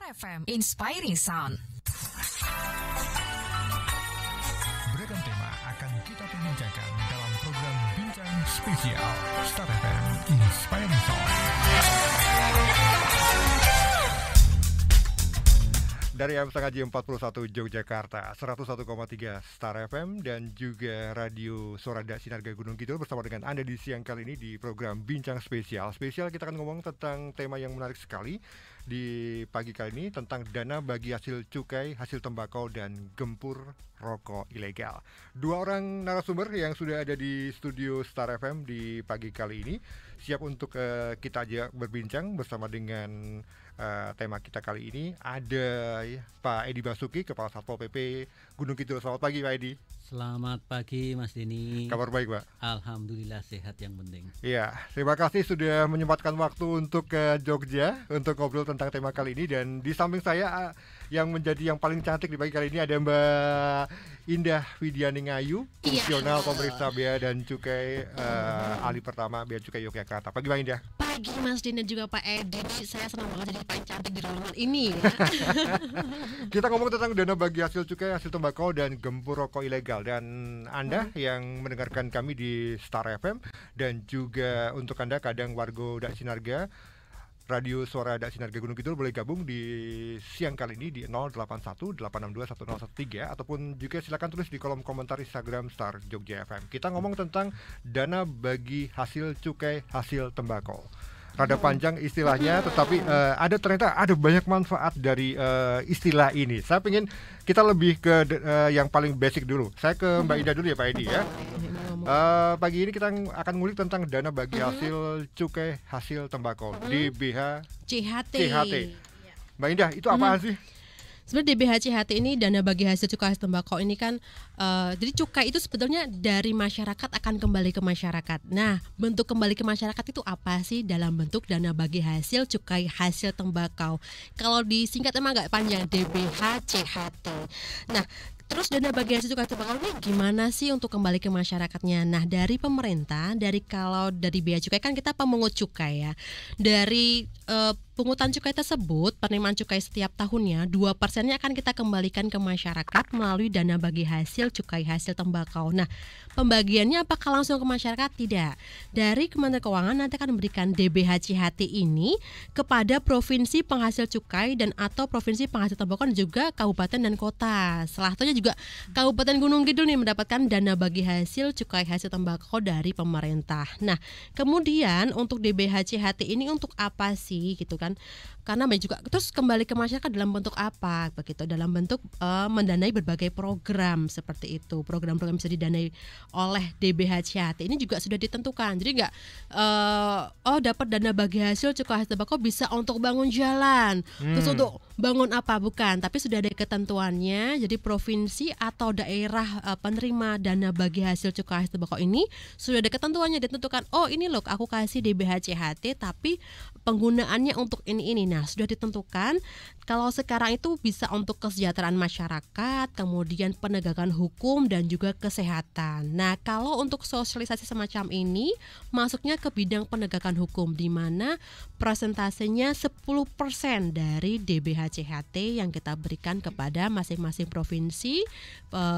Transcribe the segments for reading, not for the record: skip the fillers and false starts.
FM, Inspiring Sound. Beragam tema akan kita perbincangkan dalam program Bincang Spesial Star FM Inspiring Sound. Dari AM1 41 Yogyakarta, 101,3 Star FM dan juga Radio Sorada Sinarga Gunung Kidul bersama dengan Anda di siang kali ini di program Bincang Spesial. Spesial kita akan ngomong tentang tema yang menarik sekali di pagi kali ini tentang dana bagi hasil cukai, hasil tembakau dan gempur rokok ilegal. Dua orang narasumber yang sudah ada di studio Star FM di pagi kali ini siap untuk kita ajak berbincang bersama dengan tema kita kali ini. Ada Pak Edi Basuki, Kepala Satpol PP Gunung Kidul. Selamat pagi Pak Edi. Selamat pagi Mas Denny. Kabar baik Pak? Alhamdulillah sehat yang penting. Iya, terima kasih sudah menyempatkan waktu untuk ke Jogja untuk ngobrol tentang tema kali ini. Dan di samping saya yang menjadi yang paling cantik di pagi kali ini ada Mbak Indah Widiani Ngayu, Fungsional Pemeriksa Bea dan Cukai Ahli Pertama Bea Cukai Yogyakarta. Pagi Mbak Indah. Pagi Mas Din dan juga Pak Edi. Saya senang banget jadi paling cantik di ruangan ini ya. Kita ngomong tentang dana bagi hasil cukai, hasil tembakau dan gempur rokok ilegal. Dan Anda yang mendengarkan kami di Star FM dan juga untuk Anda kadang warga Dak Sinarga Radio Suara Dak Sinarga Gunung Kidul boleh gabung di siang kali ini di 081 862 1013 ataupun juga silakan tulis di kolom komentar Instagram Star Jogja FM. Kita ngomong tentang dana bagi hasil cukai, hasil tembakau. Rada panjang istilahnya, tetapi ternyata ada banyak manfaat dari istilah ini. Saya ingin kita lebih ke yang paling basic dulu. Saya ke Mbak Ida dulu ya Pak Edi ya. Pagi ini kita akan ngulik tentang dana bagi hasil cukai, hasil tembakau, DBH CHT. Mbak Indah, itu apaan sih? Sebenarnya DBH CHT ini dana bagi hasil cukai hasil tembakau ini kan jadi cukai itu sebetulnya dari masyarakat akan kembali ke masyarakat. Nah, bentuk kembali ke masyarakat itu apa sih? Dalam bentuk dana bagi hasil cukai hasil tembakau. Kalau disingkat emang agak panjang, DBH CHT. Nah, terus dana bagi hasil cukai tembakau ini gimana sih untuk kembali ke masyarakatnya? Nah, dari pemerintah, kalau dari bea cukai kan kita pemungut cukai ya. Dari pungutan cukai tersebut, penerimaan cukai setiap tahunnya 2%-nya akan kita kembalikan ke masyarakat melalui dana bagi hasil cukai hasil tembakau. Nah, pembagiannya apakah langsung ke masyarakat? Tidak. Dari Kementerian Keuangan nanti akan memberikan DBH CHT ini kepada provinsi penghasil cukai dan atau provinsi penghasil tembakau dan juga kabupaten dan kota. Salah satunya juga Kabupaten Gunung Kidul nih mendapatkan dana bagi hasil cukai hasil tembakau dari pemerintah. Nah, kemudian untuk DBH CHT ini untuk apa sih gitu kan? Karena juga terus kembali ke masyarakat dalam bentuk apa begitu? Dalam bentuk mendanai berbagai program seperti itu. Program-program bisa didanai oleh DBH CHT ini juga sudah ditentukan. Jadi nggak dapat dana bagi hasil cukai hasil tembakau bisa untuk bangun jalan. Terus untuk bangun apa? Bukan, tapi sudah ada ketentuannya. Jadi provinsi atau daerah penerima dana bagi hasil cukai hasil tembakau ini sudah ada ketentuannya, ditentukan. Oh, ini loh aku kasih DBH CHT tapi penggunaannya untuk ini. Nah, sudah ditentukan. Kalau sekarang itu bisa untuk kesejahteraan masyarakat, kemudian penegakan hukum dan juga kesehatan. Nah, kalau untuk sosialisasi semacam ini masuknya ke bidang penegakan hukum di mana persentasenya 10% dari DBH CHT yang kita berikan kepada masing-masing provinsi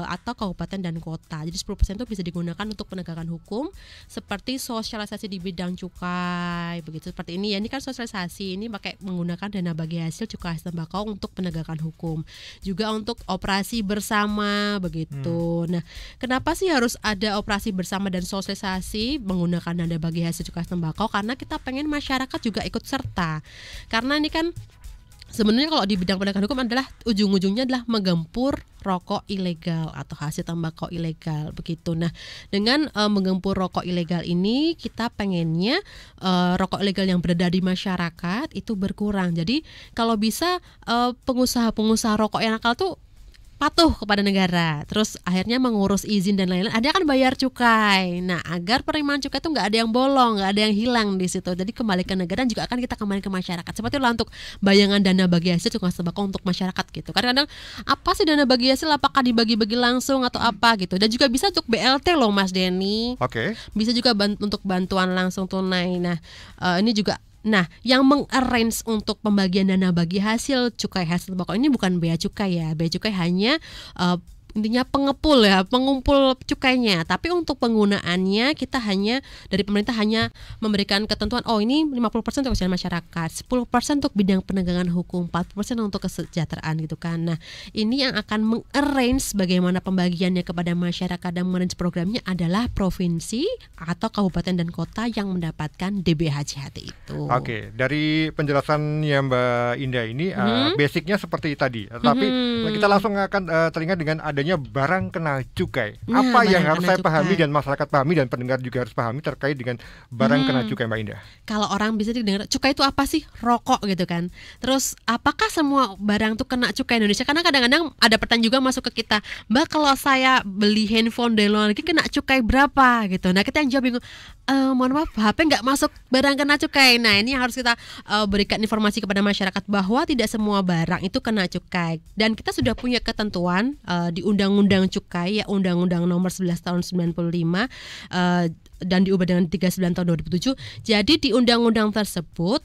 atau kabupaten dan kota. Jadi 10% itu bisa digunakan untuk penegakan hukum seperti sosialisasi di bidang cukai, begitu seperti ini ya. Ini kan sosialisasi, ini pakai menggunakan dana bagi hasil cukai hasil tembakau untuk penegakan hukum. Juga untuk operasi bersama begitu. Nah, kenapa sih harus ada operasi bersama dan sosialisasi menggunakan dana bagi hasil cukai hasil tembakau? Karena kita pengen masyarakat juga ikut serta. Karena ini kan sebenarnya kalau di bidang penegakan hukum adalah ujung-ujungnya adalah menggempur rokok ilegal atau hasil tembakau ilegal begitu. Nah, dengan menggempur rokok ilegal ini kita pengennya rokok ilegal yang beredar di masyarakat itu berkurang. Jadi kalau bisa pengusaha-pengusaha rokok yang nakal tuh patuh kepada negara, terus akhirnya mengurus izin dan lain-lain. Ada kan bayar cukai. Nah, agar penerimaan cukai itu nggak ada yang bolong, nggak ada yang hilang di situ. Jadi kembali ke negara dan juga akan kita kembali ke masyarakat. Seperti itu untuk bayangan dana bagi hasil cukai tembakau untuk masyarakat gitu. Kadang-kadang apa sih dana bagi hasil? Apakah dibagi-bagi langsung atau apa gitu? Dan juga bisa untuk BLT loh Mas Denny. Oke. Bisa juga untuk bantuan langsung tunai. Nah, ini juga Nah, yang mengarrange untuk pembagian dana bagi hasil cukai hasil tembakau ini bukan bea cukai ya. Bea cukai hanya intinya pengepul ya, pengumpul cukainya. Tapi untuk penggunaannya kita hanya dari pemerintah hanya memberikan ketentuan, oh ini 50% untuk kesejahteraan masyarakat, 10% untuk bidang penegakan hukum, 40% untuk kesejahteraan gitu kan. Nah, ini yang akan mengarrange bagaimana pembagiannya kepada masyarakat dan mengarrange programnya adalah provinsi atau kabupaten dan kota yang mendapatkan DBHJHT itu. Oke, dari penjelasannya Mbak Indah ini basicnya seperti tadi. Tapi kita langsung akan teringat dengan adanya barang kena cukai. Nah, Apa yang barang harus kena saya pahami cukai. dan masyarakat pahami dan pendengar juga harus pahami terkait dengan barang kena cukai, Mbak Indah? Kalau orang bisa dengar cukai itu apa sih? Rokok gitu kan. Terus apakah semua barang tuh kena cukai Indonesia? Karena kadang-kadang ada pertanyaan juga masuk ke kita, Mbak, kalau saya beli handphone dari luar negeri kena cukai berapa gitu. Nah, kita yang jawab bingung, mohon maaf, HP nggak masuk barang kena cukai. Nah, ini yang harus kita berikan informasi kepada masyarakat bahwa tidak semua barang itu kena cukai. Dan kita sudah punya ketentuan di Undang-Undang Cukai, ya, Undang-Undang Nomor 11 Tahun 95 dan diubah dengan 39 Tahun 2007. Jadi di undang-undang tersebut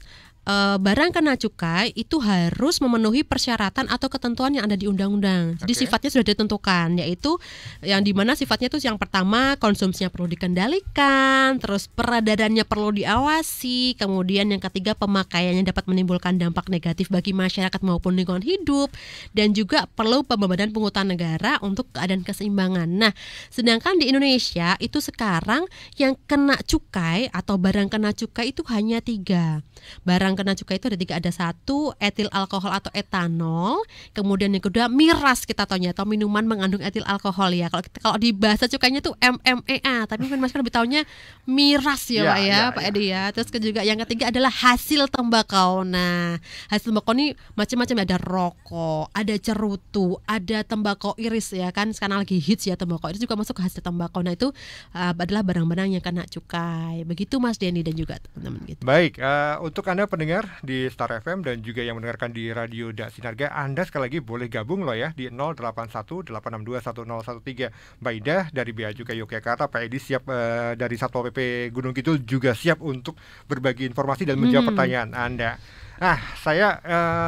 barang kena cukai itu harus memenuhi persyaratan atau ketentuan yang ada di undang-undang. Jadi sifatnya sudah ditentukan, yaitu yang dimana sifatnya itu yang pertama konsumsinya perlu dikendalikan, terus peredarannya perlu diawasi, kemudian yang ketiga pemakaiannya dapat menimbulkan dampak negatif bagi masyarakat maupun lingkungan hidup, dan juga perlu pembebanan pungutan negara untuk keadaan keseimbangan. Nah, sedangkan di Indonesia itu sekarang yang kena cukai atau barang kena cukai itu hanya 3. Barang kena cukai itu ada 3, ada 1 etil alkohol atau etanol, kemudian yang kedua miras kita taunya atau minuman mengandung etil alkohol ya. Kalau di bahasa cukainya tuh MMEA, tapi mungkin Mas lebih taunya miras ya, Pak ya, Pak Edi ya. Terus juga yang ketiga adalah hasil tembakau. Nah, hasil tembakau ini macam-macam, ada rokok, ada cerutu, ada tembakau iris ya kan, sekarang lagi hits ya tembakau, itu juga masuk ke hasil tembakau. Nah, itu adalah barang-barang yang kena cukai. Begitu Mas Denny dan juga teman-teman gitu. Baik, untuk Anda pendengar di Star FM dan juga yang mendengarkan di Radio Da Sinarga, Anda sekali lagi boleh gabung loh ya di 081-862-1013. Mbak Indah dari Bea Cukai Yogyakarta, Pak Edi siap dari Satpol PP Gunung Kidul juga siap untuk berbagi informasi dan menjawab pertanyaan Anda. Nah, saya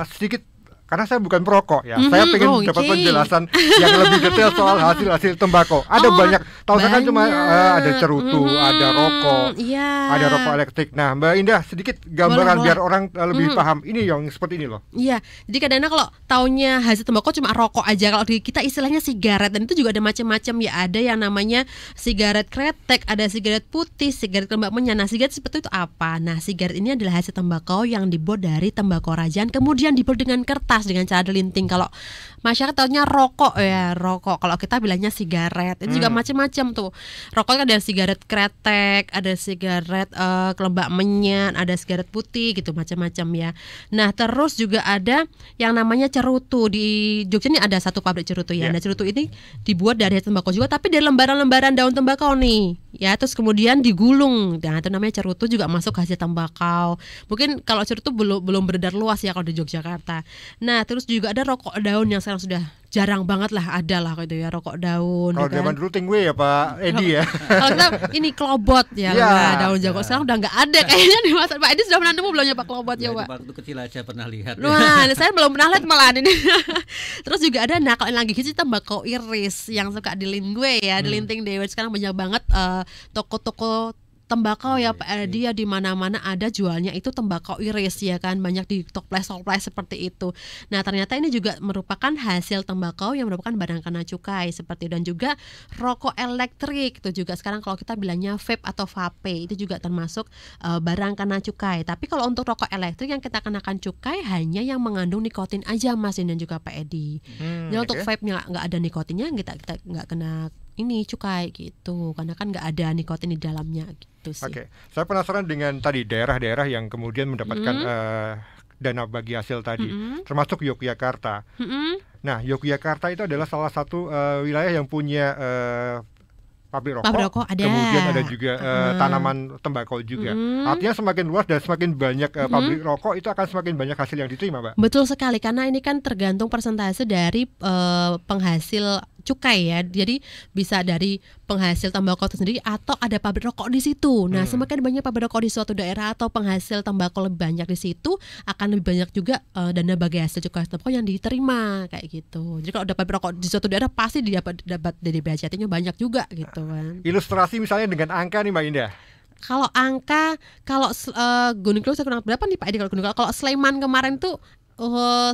sedikit karena saya bukan perokok ya, saya pengen dapat penjelasan yang lebih detail soal hasil-hasil tembakau. Ada banyak, tahu saya kan cuma ada cerutu, ada rokok, ada rokok elektrik. Nah, Mbak Indah sedikit gambaran biar orang lebih paham. Ini yang seperti ini loh. Iya, jadi kadang-kadang kalau taunya hasil tembakau cuma rokok aja, kalau di kita istilahnya sigaret, dan itu juga ada macam-macam ya. Ada yang namanya sigaret kretek, ada sigaret putih, sigaret lembak menyan. Nah, sigaret seperti itu apa? Nah, sigaret ini adalah hasil tembakau yang dibuat dari tembakau rajaan, kemudian dibuat dengan kertas dengan cara delinting. Kalau masyarakat tahunya rokok ya, rokok. Kalau kita bilangnya sigaret. Itu juga macam-macam tuh. Rokok kan ada sigaret kretek, ada sigaret kelembak menyan, ada sigaret putih gitu, macam-macam ya. Nah, terus juga ada yang namanya cerutu. Di Jogja ini ada satu pabrik cerutu ya. Nah, cerutu ini dibuat dari tembakau juga, tapi dari lembaran-lembaran daun tembakau nih. Ya, terus kemudian digulung. Nah, itu namanya cerutu, juga masuk hasil tembakau. Mungkin kalau cerutu belum beredar luas ya kalau di Yogyakarta. Nah, terus juga ada rokok daun yang sekarang sudah jarang banget lah, ada lah gitu ya, rokok daun. Kalau zaman dulu tingwe ya Pak Edi ya. Kalau kita ini klobot ya, daun jago. Sekarang udah nggak ada kayaknya di masa Pak Edi. Sudah pernah nemu belum ya Pak klobot ya Pak? Waktu kecil aja pernah lihat. Wah, saya belum pernah lihat malah ini. Terus juga ada, nah kalau yang lagi hits tembakau iris yang suka di Linggue ya, di Linting Dewa. Sekarang banyak banget toko-toko tembakau ya Pak Edi ya, di mana-mana ada jualnya itu tembakau iris ya kan, banyak di toples-toples seperti itu. Nah, ternyata ini juga merupakan hasil tembakau yang merupakan barang kena cukai seperti, dan juga rokok elektrik itu juga sekarang kalau kita bilangnya vape atau vape, itu juga termasuk barang kena cukai. Tapi kalau untuk rokok elektrik yang kita kenakan cukai hanya yang mengandung nikotin aja Mas dan juga Pak Edi. Jadi untuk vape nggak ada nikotinnya, kita nggak kena ini cukai gitu, karena kan nggak ada nikotin di dalamnya gitu sih. Oke, saya penasaran dengan tadi daerah-daerah yang kemudian mendapatkan dana bagi hasil tadi, termasuk Yogyakarta. Nah, Yogyakarta itu adalah salah satu wilayah yang punya pabrik rokok, ada. Kemudian ada juga tanaman tembakau juga. Artinya semakin luas dan semakin banyak pabrik rokok, itu akan semakin banyak hasil yang diterima, Mbak. Betul sekali, karena ini kan tergantung persentase dari penghasil cukai ya. Jadi bisa dari penghasil tembakau itu sendiri atau ada pabrik rokok di situ. Nah, semakin banyak pabrik rokok di suatu daerah atau penghasil tembakau lebih banyak di situ, akan lebih banyak juga dana bagi hasil cukai tembakau yang diterima kayak gitu. Jadi kalau ada pabrik rokok di suatu daerah pasti dapat dari BHCT-nya banyak juga gitu kan. Ilustrasi misalnya dengan angka nih Mbak Indah. Kalau angka, Gunung Kidul saya kurang berapa nih Pak Edi kalau Gunung Kidul? Kalau Sleman kemarin tuh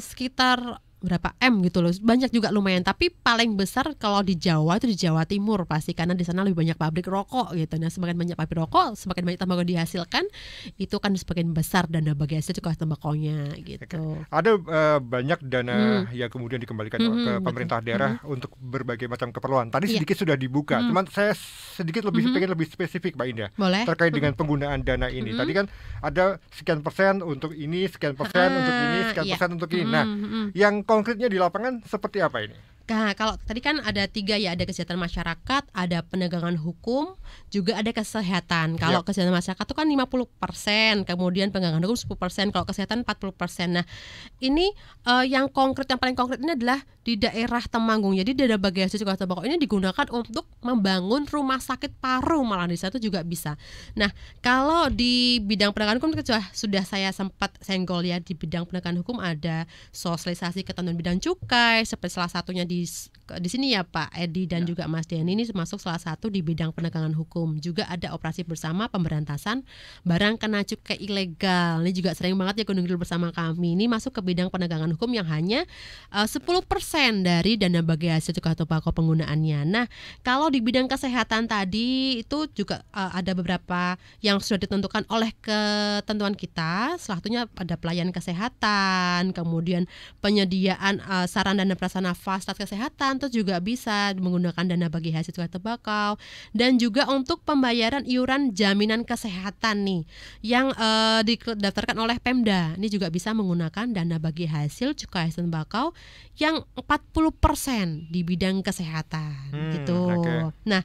sekitar berapa M gitu loh, banyak juga lumayan. Tapi paling besar kalau di Jawa itu di Jawa Timur pasti, karena di sana lebih banyak pabrik rokok gitu. Nah, semakin banyak pabrik rokok, semakin banyak tembakau dihasilkan, itu kan semakin besar dana bagi hasil cukai tembakaunya gitu. Ada banyak dana yang kemudian dikembalikan ke pemerintah daerah untuk berbagai macam keperluan. Tadi sedikit sudah dibuka, cuman saya sedikit pengen lebih spesifik Mbak Indah. Boleh? Terkait dengan penggunaan dana ini. Tadi kan ada sekian persen untuk ini, sekian persen untuk ini, sekian persen untuk ini. Nah, yang konkretnya di lapangan seperti apa ini? Nah, kalau tadi kan ada 3 ya, ada kesejahteraan masyarakat, ada penegakan hukum, juga ada kesehatan. Kalau kesehatan masyarakat itu kan 50%, kemudian penegakan hukum 10%, kalau kesehatan 40%. Nah, ini yang paling konkret ini adalah di daerah Temanggung. Jadi dana bagi hasil cukai tembakau ini digunakan untuk membangun rumah sakit paru, malah di situ juga bisa. Nah, kalau di bidang penegakan hukum sudah saya sempat senggol ya, di bidang penegakan hukum ada sosialisasi ketentuan bidang cukai, seperti salah satunya di sini ya Pak Edi dan juga Mas Denny, ini termasuk salah satu di bidang penegakan hukum. Juga ada operasi bersama pemberantasan barang kena cukai ilegal. Ini juga sering banget ya Gunung Kidul bersama kami. Ini masuk ke bidang penegakan hukum yang hanya 10% dari dana bagi hasil cukai tembakau penggunaannya. Nah, kalau di bidang kesehatan tadi itu juga ada beberapa yang sudah ditentukan oleh ketentuan kita. Salah satunya ada pelayanan kesehatan, kemudian penyediaan sarana dan prasarana fasilitas kesehatan, terus juga bisa menggunakan dana bagi hasil cukai tembakau, dan juga untuk pembayaran iuran jaminan kesehatan nih yang didaftarkan oleh Pemda. Ini juga bisa menggunakan dana bagi hasil cukai tembakau yang 40% di bidang kesehatan gitu. Okay. Nah,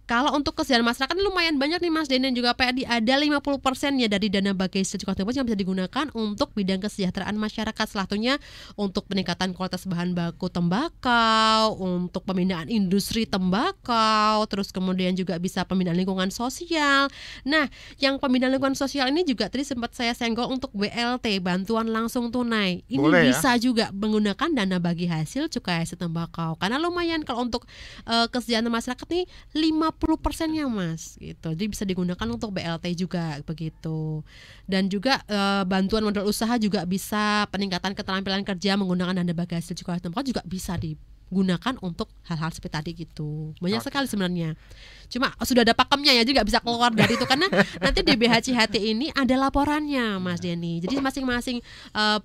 kalau untuk kesejahteraan masyarakat lumayan banyak nih Mas Den dan juga Pak Edi, ada 50% ya dari dana bagi hasil cukai tembakau yang bisa digunakan untuk bidang kesejahteraan masyarakat. Salah satunya untuk peningkatan kualitas bahan baku tembakau, untuk pembinaan industri tembakau, terus kemudian juga bisa pembinaan lingkungan sosial. Nah, yang pembinaan lingkungan sosial ini juga tadi sempat saya senggol untuk BLT, bantuan langsung tunai. Ini boleh, bisa juga menggunakan dana bagi hasil cukai hasil tembakau. Karena lumayan kalau untuk kesejahteraan masyarakat nih 50%-nya Mas gitu. Jadi bisa digunakan untuk BLT juga begitu. Dan juga bantuan modal usaha juga bisa, peningkatan keterampilan kerja menggunakan dana bagi hasil cukai tembakau juga bisa digunakan untuk hal-hal seperti tadi gitu. Banyak sekali sebenarnya. Cuma sudah ada pakemnya ya, jadi nggak bisa keluar dari itu karena nanti di BHCHT ini ada laporannya Mas Denny. Jadi masing-masing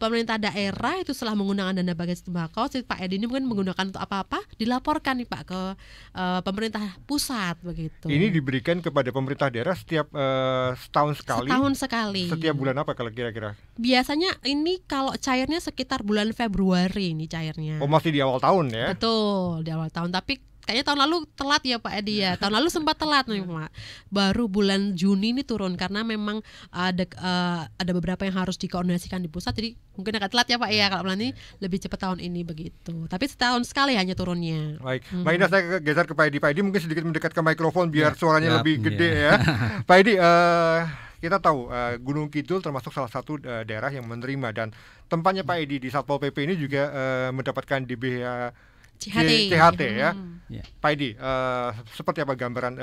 pemerintah daerah itu setelah menggunakan dana bagi hasil tembakau, si Pak Edi ini mungkin menggunakan untuk apa-apa, dilaporkan nih Pak ke pemerintah pusat begitu. Ini diberikan kepada pemerintah daerah setiap setahun sekali. Setahun sekali. Setiap bulan apa kalau kira-kira? Biasanya ini kalau cairnya sekitar bulan Februari ini cairnya. Oh, masih di awal tahun ya? Betul, di awal tahun. Tapi kayaknya tahun lalu telat ya Pak Edi ya. Tahun lalu sempat telat nih Pak. Baru bulan Juni ini turun karena memang ada beberapa yang harus dikoordinasikan di pusat. Jadi mungkin agak telat ya Pak ya. Kalau ini lebih cepat tahun ini begitu. Tapi setahun sekali hanya turunnya. Baik, Mbak Indah, saya geser ke Pak Edi. Pak Edi mungkin sedikit mendekat ke mikrofon biar suaranya lebih gede ya. Pak Edi, kita tahu Gunung Kidul termasuk salah satu daerah yang menerima, dan tempatnya Pak Edi di Satpol PP ini juga mendapatkan CHT ya. Pak Edi, seperti apa gambaran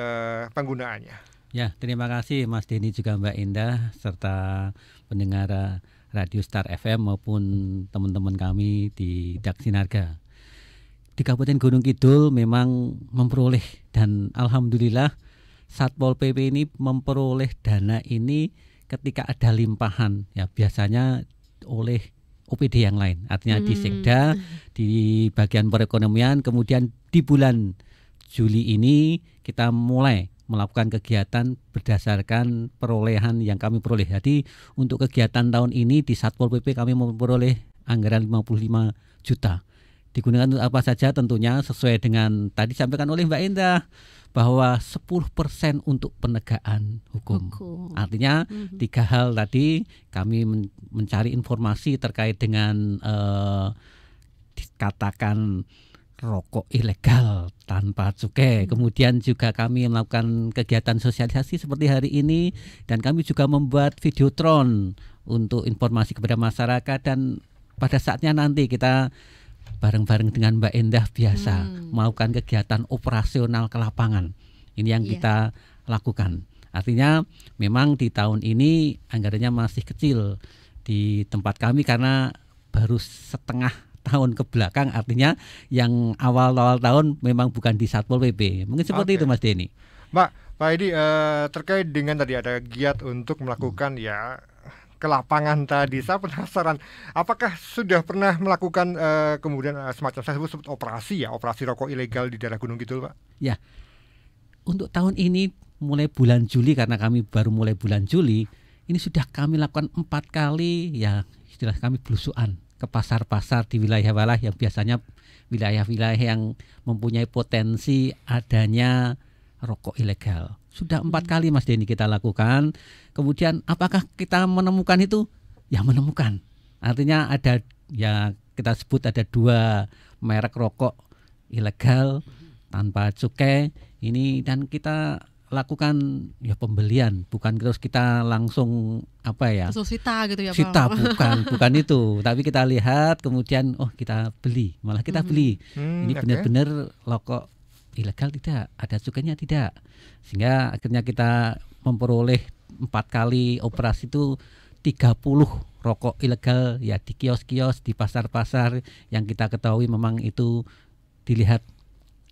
penggunaannya? Ya, terima kasih Mas Denny juga Mbak Indah serta pendengar Radio Star FM maupun teman-teman kami di Daksinarga. Di Kabupaten Gunung Kidul memang memperoleh, dan alhamdulillah Satpol PP ini memperoleh dana ini ketika ada limpahan ya, biasanya oleh OPD yang lain, artinya di Sekda, di bagian perekonomian. Kemudian di bulan Juli ini kita mulai melakukan kegiatan berdasarkan perolehan yang kami peroleh. Jadi untuk kegiatan tahun ini di Satpol PP kami memperoleh anggaran 55 juta. Digunakan untuk apa saja? Tentunya sesuai dengan tadi disampaikan oleh Mbak Indah, bahwa 10% untuk penegakan hukum. Artinya 3 hal tadi, kami mencari informasi terkait dengan dikatakan rokok ilegal tanpa cukai. Kemudian juga kami melakukan kegiatan sosialisasi seperti hari ini, dan kami juga membuat videotron untuk informasi kepada masyarakat, dan pada saatnya nanti kita bareng-bareng dengan Mbak Endah biasa melakukan kegiatan operasional ke lapangan. Ini yang kita lakukan. Artinya memang di tahun ini anggarannya masih kecil di tempat kami karena baru setengah tahun ke belakang, artinya yang awal-awal tahun memang bukan di Satpol PP. Mungkin seperti itu Mas Denny. Pak Edi, terkait dengan tadi ada giat untuk melakukan ke lapangan tadi, saya penasaran apakah sudah pernah melakukan kemudian semacam saya sebut operasi rokok ilegal di daerah Gunung Kidul, Pak? Ya, untuk tahun ini mulai bulan Juli, karena kami baru mulai bulan Juli, ini sudah kami lakukan 4 kali istilah kami belusuan ke pasar-pasar di wilayah-wilayah yang biasanya wilayah-wilayah yang mempunyai potensi adanya rokok ilegal. Sudah 4 kali Mas Denny kita lakukan. Kemudian apakah kita menemukan itu? Ya menemukan. Artinya ada, kita sebut ada 2 merek rokok ilegal tanpa cukai ini, dan kita lakukan pembelian, bukan terus kita langsung sita gitu ya Pak. Sita, bukan itu, tapi kita lihat kemudian kita beli, malah kita beli. Ini benar-benar rokok ilegal tidak, ada cukainya tidak, sehingga akhirnya kita memperoleh 4 kali operasi itu 30 rokok ilegal di kios-kios, di pasar-pasar yang kita ketahui memang itu dilihat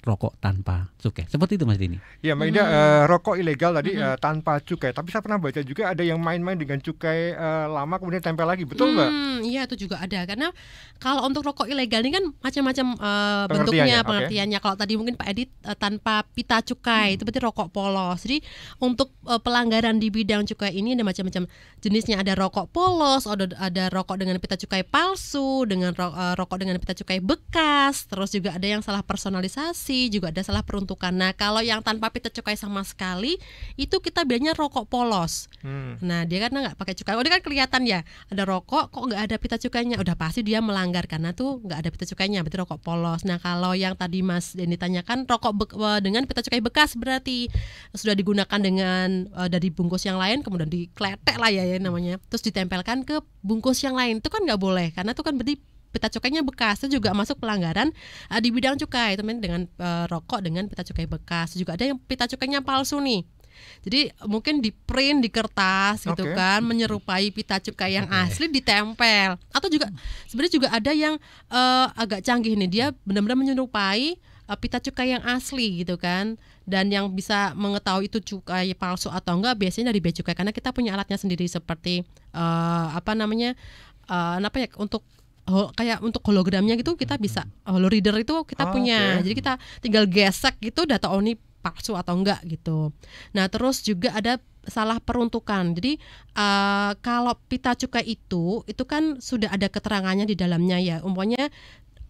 rokok tanpa cukai. Seperti itu Mas Denny. Ya Mbak Ida, rokok ilegal tadi tanpa cukai. Tapi saya pernah baca juga ada yang main-main dengan cukai lama kemudian tempel lagi. Betul Mbak? Iya, itu juga ada. Karena kalau untuk rokok ilegal ini kan macam-macam bentuknya, pengertiannya. Kalau tadi mungkin Pak Edi tanpa pita cukai, itu berarti rokok polos. Jadi untuk pelanggaran di bidang cukai ini ada macam-macam jenisnya. Ada rokok polos, ada rokok dengan pita cukai palsu, dengan rokok dengan pita cukai bekas, terus juga ada yang salah personalisasi, juga ada salah peruntukan. Nah, kalau yang tanpa pita cukai sama sekali itu kita bilangnya rokok polos. Nah, dia karena nggak pakai cukai. Dia kan kelihatan ya, ada rokok kok nggak ada pita cukainya. Udah pasti dia melanggar karena tuh nggak ada pita cukainya, berarti rokok polos. Nah, kalau yang tadi Mas Denny tanyakan rokok dengan pita cukai bekas, berarti sudah digunakan dengan dari bungkus yang lain, kemudian dikletek lah ya namanya, terus ditempelkan ke bungkus yang lain. Itu kan nggak boleh, karena itu kan berarti pita cukainya bekas. Itu juga masuk pelanggaran di bidang cukai, teman, dengan rokok dengan pita cukai bekas. Juga ada yang pita cukainya palsu nih. Jadi mungkin di print di kertas gitu kan, menyerupai pita cukai yang asli, ditempel. Atau juga sebenarnya juga ada yang agak canggih nih, dia benar-benar menyerupai pita cukai yang asli gitu kan. Dan yang bisa mengetahui itu cukai palsu atau enggak biasanya dari bea cukai, karena kita punya alatnya sendiri seperti untuk kayak untuk hologramnya gitu, kita bisa holoreader itu kita punya. Jadi kita tinggal gesek gitu, data ini palsu atau enggak gitu. Nah, terus juga ada salah peruntukan. Jadi kalau pita cukai itu kan sudah ada keterangannya di dalamnya ya. Umpamanya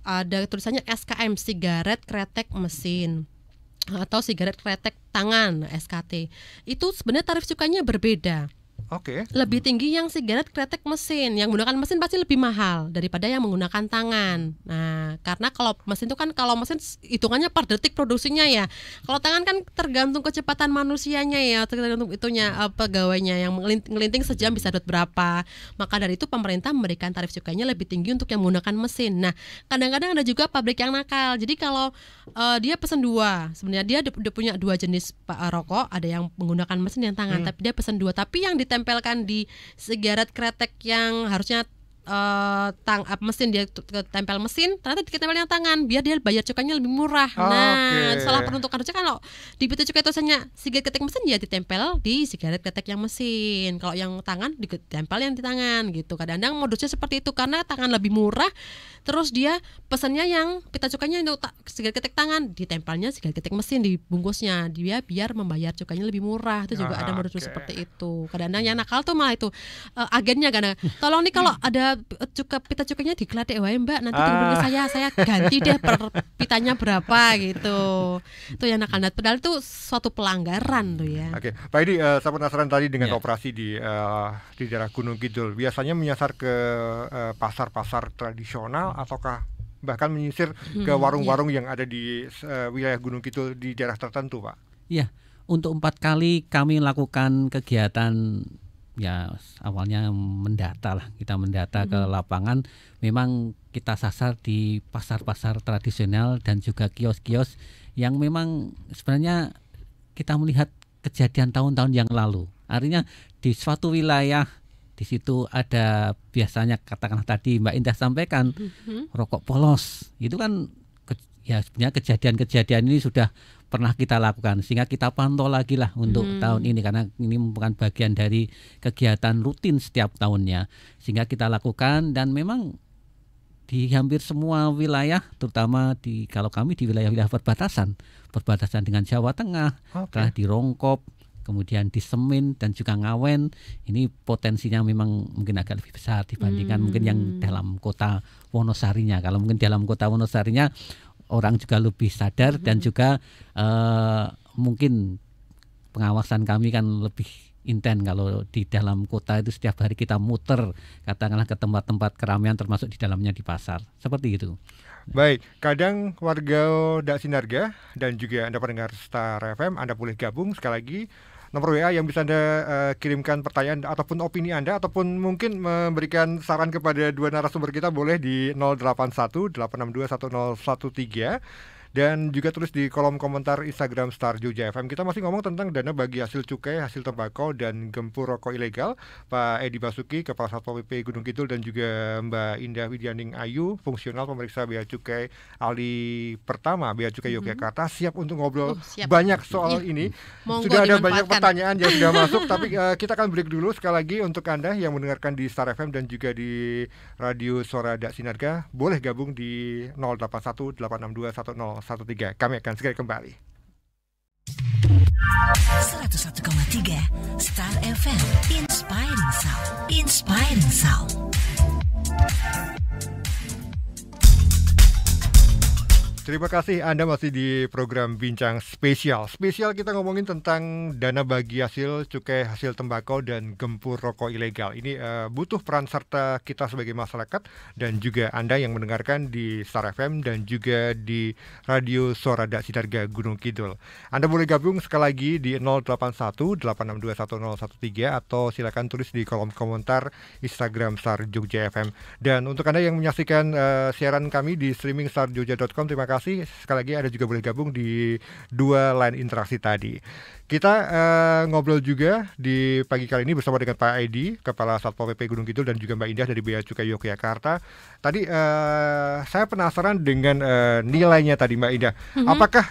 ada tulisannya SKM, sigaret kretek mesin, atau sigaret kretek tangan, SKT. Itu sebenarnya tarif cukainya berbeda. Lebih tinggi yang sigaret kretek mesin. Yang menggunakan mesin pasti lebih mahal daripada yang menggunakan tangan. Nah, karena kalau mesin itu kan, kalau mesin hitungannya per detik produksinya ya. Kalau tangan kan tergantung kecepatan manusianya ya, tergantung itunya pegawainya yang ngelinting sejam bisa dapat berapa. Maka dari itu pemerintah memberikan tarif cukainya lebih tinggi untuk yang menggunakan mesin. Nah, kadang-kadang ada juga pabrik yang nakal. Jadi kalau dia pesan 2, sebenarnya dia udah punya 2 jenis rokok, ada yang menggunakan mesin dan tangan, tapi dia pesan 2, tapi yang ditempelkan di sigaret kretek yang harusnya mesin, dia tempel mesin, ternyata ditempelnya tangan biar dia bayar cukainya lebih murah. Salah peruntukan. Harusnya kalau di pita cukai tulisannya sigaret kretek mesin, ya ditempel di sigaret kretek yang mesin. Kalau yang tangan ditempel yang di tangan gitu. Kadang-kadang modusnya seperti itu, karena tangan lebih murah, terus dia pesannya yang pita cukainya untuk sigaret kretek tangan, ditempelnya sigaret kretek mesin di bungkusnya, dia biar membayar cukainya lebih murah. Itu juga ada modus seperti itu. Kadang-kadang yang nakal tuh malah itu agennya, karena tolong nih kalau ada pita cukainya dikladek wae Mbak, nanti tunggu saya ganti deh per pitanya berapa gitu. Itu yang nakal. Padahal itu suatu pelanggaran tuh ya. Pak Edi, saya penasaran tadi dengan operasi di daerah Gunung Kidul, biasanya menyasar ke pasar-pasar tradisional ataukah bahkan menyisir ke warung-warung yang ada di wilayah Gunung Kidul di daerah tertentu, Pak. Iya, untuk 4 kali kami lakukan kegiatan, ya awalnya mendata lah, kita mendata ke lapangan. Memang kita sasar di pasar-pasar tradisional dan juga kios-kios yang memang sebenarnya kita melihat kejadian tahun-tahun yang lalu. Artinya di suatu wilayah di situ ada biasanya katakanlah tadi Mbak Indah sampaikan rokok polos. Itu kan ya sebenarnya kejadian-kejadian ini sudah pernah kita lakukan, sehingga kita pantau lagi lah untuk tahun ini, karena ini merupakan bagian dari kegiatan rutin setiap tahunnya, sehingga kita lakukan. Dan memang di hampir semua wilayah, terutama kalau kami di wilayah-wilayah perbatasan dengan Jawa Tengah, telah di Rongkop, kemudian di Semin dan juga Ngawen, ini potensinya memang mungkin agak lebih besar dibandingkan mungkin yang dalam kota Wonosarinya. Kalau mungkin dalam kota Wonosarinya orang juga lebih sadar dan juga mungkin pengawasan kami kan lebih intens. Kalau di dalam kota itu setiap hari kita muter, katakanlah ke tempat-tempat keramaian termasuk di dalamnya di pasar, seperti itu. Baik, kadang warga Dak Sinarga dan juga Anda pendengar Star FM, Anda boleh gabung sekali lagi. Nomor WA yang bisa Anda kirimkan pertanyaan ataupun opini Anda, ataupun mungkin memberikan saran kepada dua narasumber kita, boleh di 081 862 1013. Dan juga tulis di kolom komentar Instagram Star Jogja FM. Kita masih ngomong tentang dana bagi hasil cukai, hasil tembakau, dan gempur rokok ilegal. Pak Edi Basuki, Kepala Satpol PP Gunung Kidul, dan juga Mbak Indah Widyaning Ayu, fungsional pemeriksa Bea Cukai ahli pertama Bea Cukai Yogyakarta, siap untuk ngobrol banyak soal ini. Monggo sudah ada banyak dimanfaatkan. pertanyaan yang sudah masuk, tapi kita akan break dulu. Sekali lagi untuk Anda yang mendengarkan di Star FM dan juga di Radio Suara Dak Sinarga, boleh gabung di 081 862 1013. Kami akan segera kembali. 101,3 Star FM, Inspiring Sound. Inspiring Sound. Terima kasih, Anda masih di program Bincang Spesial. Spesial kita ngomongin tentang dana bagi hasil cukai hasil tembakau dan gempur rokok ilegal. Ini butuh peran serta kita sebagai masyarakat dan juga Anda yang mendengarkan di Star FM dan juga di Radio Suara Dak Sinarga Gunung Kidul. Anda boleh gabung sekali lagi di 081 862 1013 atau silakan tulis di kolom komentar Instagram Star Jogja FM. Dan untuk Anda yang menyaksikan siaran kami di streaming starjogja.com, terima kasih. Sekali lagi Anda juga boleh gabung di dua line interaksi tadi. Kita ngobrol juga di pagi kali ini bersama dengan Pak Edi, Kepala Satpol PP Gunung Kidul, dan juga Mbak Indah dari Bea Cukai Yogyakarta. Tadi saya penasaran dengan nilainya tadi, Mbak Indah. Apakah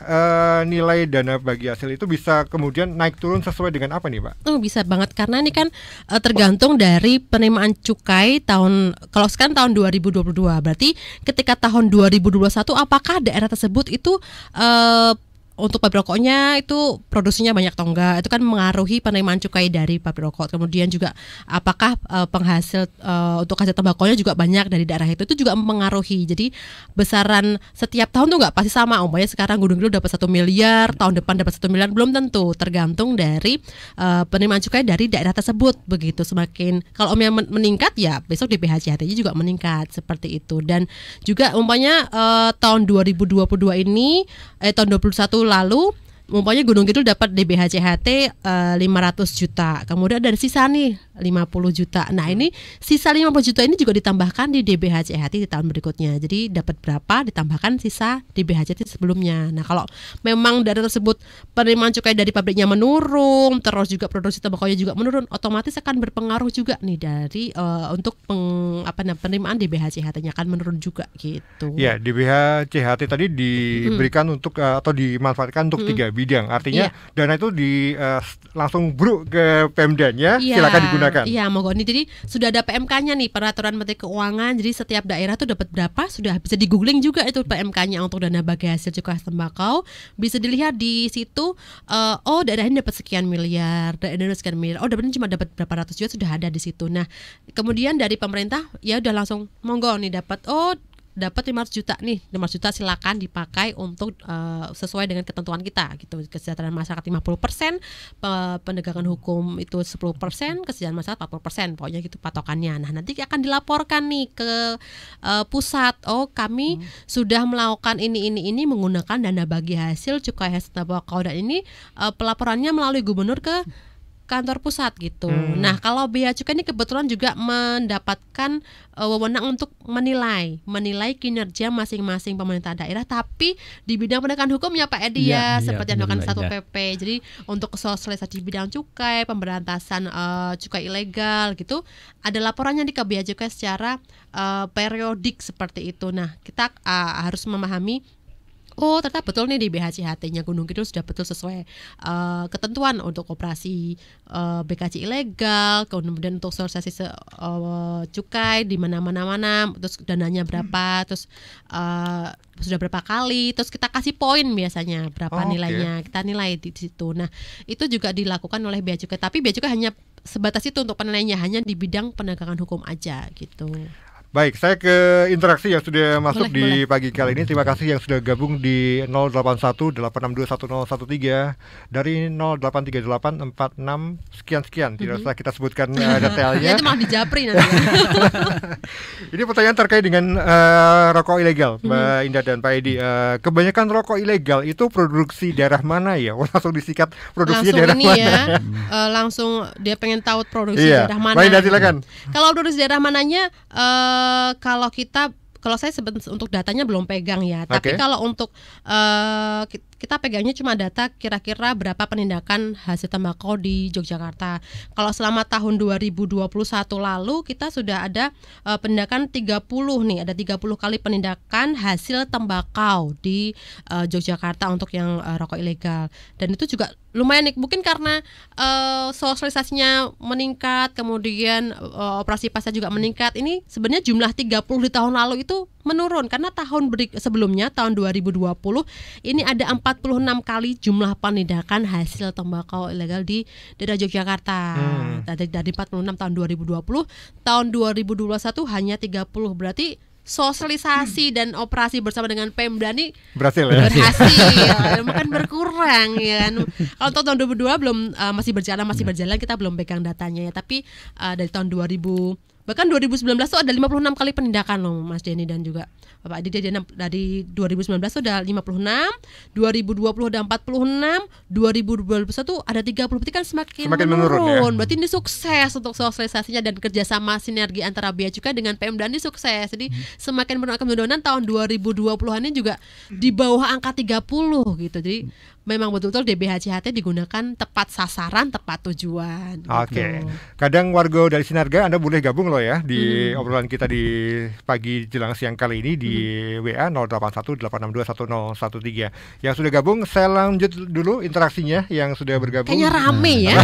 nilai dana bagi hasil itu bisa kemudian naik turun sesuai dengan apa nih, Pak? Bisa banget, karena ini kan tergantung dari penerimaan cukai kalau sekarang tahun 2022. Berarti ketika tahun 2021 apakah daerah tersebut itu untuk pabrik rokoknya itu produksinya banyak atau enggak, itu kan mengaruhi penerimaan cukai dari pabrik rokok. Kemudian juga apakah penghasil untuk hasil tembakonya juga banyak dari daerah itu juga mengaruhi. Jadi besaran setiap tahun tuh nggak pasti sama. Umpamanya sekarang Gunung Kidul dapat 1 miliar, tahun depan dapat 1 miliar, belum tentu, tergantung dari penerimaan cukai dari daerah tersebut. Begitu, semakin kalau meningkat ya besok DPHCHT juga meningkat seperti itu. Dan juga umpamanya tahun 2022 ini tahun 2021 lalu umpamanya Gunung Kidul dapat DBHCHT 500 juta. Kemudian dari sisa nih 50 juta. Nah, ini sisa 50 juta ini juga ditambahkan di DBHCHT di tahun berikutnya. Jadi dapat berapa ditambahkan sisa DBHCHT sebelumnya. Nah, kalau memang dari tersebut penerimaan cukai dari pabriknya menurun, terus juga produksi tembakaunya juga menurun, otomatis akan berpengaruh juga nih dari untuk penerimaan DBHCHT-nya akan menurun juga gitu. Ya, DBHCHT tadi diberikan untuk atau dimanfaatkan untuk 3 bidang. Artinya dana itu langsung bruk ke Pemdanya, silakan digunakan. Iya, monggo. Ini jadi sudah ada PMK-nya nih, Peraturan Menteri Keuangan. Jadi setiap daerah tuh dapat berapa, sudah bisa di-googling juga itu PMK-nya untuk dana bagi hasil cukai tembakau. Bisa dilihat di situ, daerah ini dapat sekian miliar, daerah ini sekian miliar. Dapatnya cuma dapat berapa ratus juta, sudah ada di situ. Nah, kemudian dari pemerintah ya udah langsung monggo nih dapat dapat 500 juta nih, 500 juta silakan dipakai untuk sesuai dengan ketentuan kita gitu. Kesejahteraan masyarakat 50%, penegakan hukum itu 10%, kesejahteraan masyarakat 40%, pokoknya gitu patokannya. Nah, nanti akan dilaporkan nih ke pusat. Oh, kami sudah melakukan ini menggunakan dana bagi hasil cukai hasil tembakau, dan ini pelaporannya melalui gubernur ke kantor pusat gitu. Nah, kalau Bea Cukai ini kebetulan juga mendapatkan wewenang untuk menilai kinerja masing-masing pemerintah daerah, tapi di bidang penegakan hukum ya Pak Edi seperti yang dilakukan Satu PP. Jadi untuk sosialisasi di bidang cukai, pemberantasan cukai ilegal gitu, ada laporannya di Bea Cukai secara periodik seperti itu. Nah, kita harus memahami, oh ternyata betul nih di BHCHT-nya Gunung Kidul sudah betul sesuai ketentuan untuk operasi BKC ilegal, kemudian untuk sosialisasi cukai di mana-mana, terus dananya berapa, terus sudah berapa kali, terus kita kasih poin biasanya berapa nilainya, kita nilai di situ. Nah, itu juga dilakukan oleh Bea Cukai, tapi Bea Cukai hanya sebatas itu untuk penilaiannya, hanya di bidang penegakan hukum aja gitu. Baik, saya ke interaksi yang sudah masuk di pagi kali ini. Terima kasih yang sudah gabung di 081-862-1013 dari 083846 sekian. Tidak usah kita sebutkan detailnya. Ya, itu malah dijapri nanti. Ini pertanyaan terkait dengan rokok ilegal, Mbak Indah dan Pak Edi. Kebanyakan rokok ilegal itu produksi daerah mana ya? Langsung disikat produksinya daerah mana? Ya, langsung dia pengen tahu produksi daerah mana. Mbak Indah silakan. Kalau produksi daerah mananya, kalau saya untuk datanya belum pegang ya, tapi kalau untuk kita pegangnya cuma data kira-kira berapa penindakan hasil tembakau di Yogyakarta. Kalau selama tahun 2021 lalu kita sudah ada penindakan 30 nih, ada 30 kali penindakan hasil tembakau di Yogyakarta untuk yang rokok ilegal. Dan itu juga lumayan nih, mungkin karena sosialisasinya meningkat, kemudian operasi pasar juga meningkat. Ini sebenarnya jumlah 30 di tahun lalu itu menurun karena sebelumnya tahun 2020 ini ada 46 kali jumlah penindakan hasil tembakau ilegal di daerah Yogyakarta. Dari 46 tahun 2020, tahun 2021 hanya 30. Berarti sosialisasi dan operasi bersama dengan Pemda ini berhasil, makan berkurang ya kan. Kalau untuk tahun 2022 belum masih berjalan, kita belum pegang datanya ya. Tapi dari tahun 2000 bahkan 2019 tuh ada 56 kali penindakan loh Mas Denny dan juga Bapak Adi. Dari 2019 tuh ada 56, 2020 ada 46, 2021 ada 30. Berarti kan semakin menurun ya. Berarti ini sukses untuk sosialisasinya dan kerjasama sinergi antara Bea Cukai dengan Pemda ini sukses. Jadi semakin menurun, kemudian tahun 2020-an ini juga di bawah angka 30 gitu. Jadi memang betul-betul DBHCHT digunakan tepat sasaran, tepat tujuan. Oke. Kadang warga dari Sinarga Anda boleh gabung loh ya di obrolan kita di pagi jelang siang kali ini di WA 0818621013. Yang sudah gabung, saya lanjut dulu interaksinya yang sudah bergabung. Kayaknya rame ya.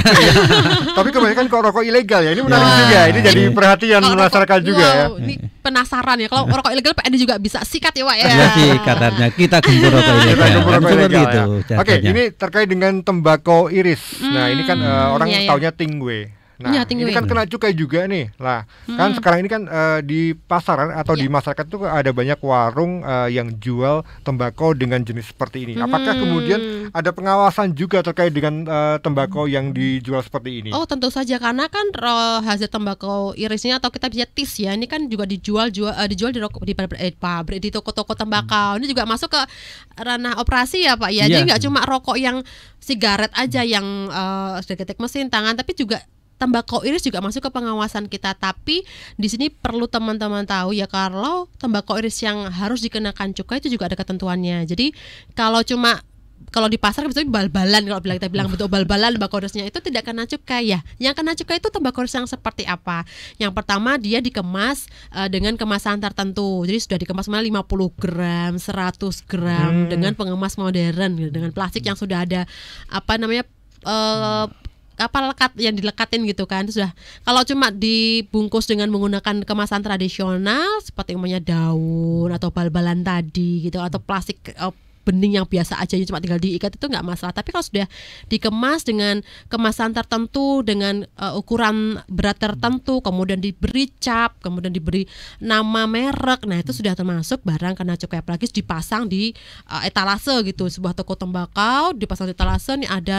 Tapi kebanyakan kok rokok ilegal ya. Ini menarik juga. Ini jadi perhatian masyarakat juga ya. Ini penasaran ya. Kalau rokok ilegal Pak Edi juga bisa sikat ya Pak ya. Iya sih katanya kita gempur rokok ilegal. Oke, ini terkait dengan tembakau iris. Nah, ini kan orang taunya tingwe. Nah, ini kan kena cukai juga nih. Lah, kan sekarang ini kan di pasaran atau di masyarakat itu ada banyak warung yang jual tembakau dengan jenis seperti ini. Apakah kemudian ada pengawasan juga terkait dengan tembakau yang dijual seperti ini? Oh, tentu saja, karena kan hasil tembakau irisnya atau kita bisa tis ya. Ini kan juga dijual di pabrik, di toko-toko tembakau. Ini juga masuk ke ranah operasi ya Pak ya. Jadi nggak cuma rokok yang sigaret aja yang ketik mesin tangan, tapi juga tembakau iris juga masuk ke pengawasan kita. Tapi di sini perlu teman-teman tahu ya, kalau tembakau iris yang harus dikenakan cukai itu juga ada ketentuannya. Jadi kalau di pasar misalnya bal-balan, kalau kita bilang bentuk bal-balan tembakau irisnya itu tidak kena cukai ya. Yang kena cukai itu tembakau iris yang seperti apa? Yang pertama, dia dikemas dengan kemasan tertentu. Jadi sudah dikemas 50 gram, 100 gram dengan pengemas modern, dengan plastik yang sudah ada lekat yang dilekatin gitu kan. Itu sudah. Kalau cuma dibungkus dengan menggunakan kemasan tradisional seperti daun atau bal-balan tadi gitu, atau plastik bening yang biasa aja yang cuma tinggal diikat itu nggak masalah. Tapi kalau sudah dikemas dengan kemasan tertentu, dengan ukuran berat tertentu, kemudian diberi cap, kemudian diberi nama merek, nah itu sudah termasuk barang kena cukai. Apalagi dipasang di etalase gitu, sebuah toko tembakau dipasang di etalase, nih ada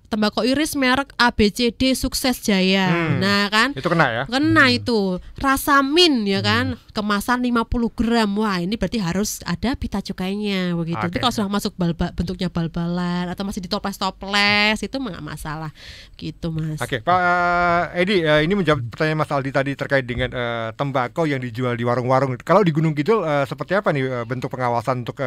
tembakau iris merek ABCD Sukses Jaya. Nah kan itu kena ya, kena itu rasa mint ya kan, kemasan 50 gram. Wah ini berarti harus ada pita cukainya begitu. Tapi kalau sudah masuk bentuknya bal-balan atau masih ditoples-toples itu nggak masalah gitu Mas. Oke, Pak Edi, ini menjawab pertanyaan Mas Aldi tadi terkait dengan tembakau yang dijual di warung-warung. Kalau di Gunung Kidul seperti apa nih bentuk pengawasan untuk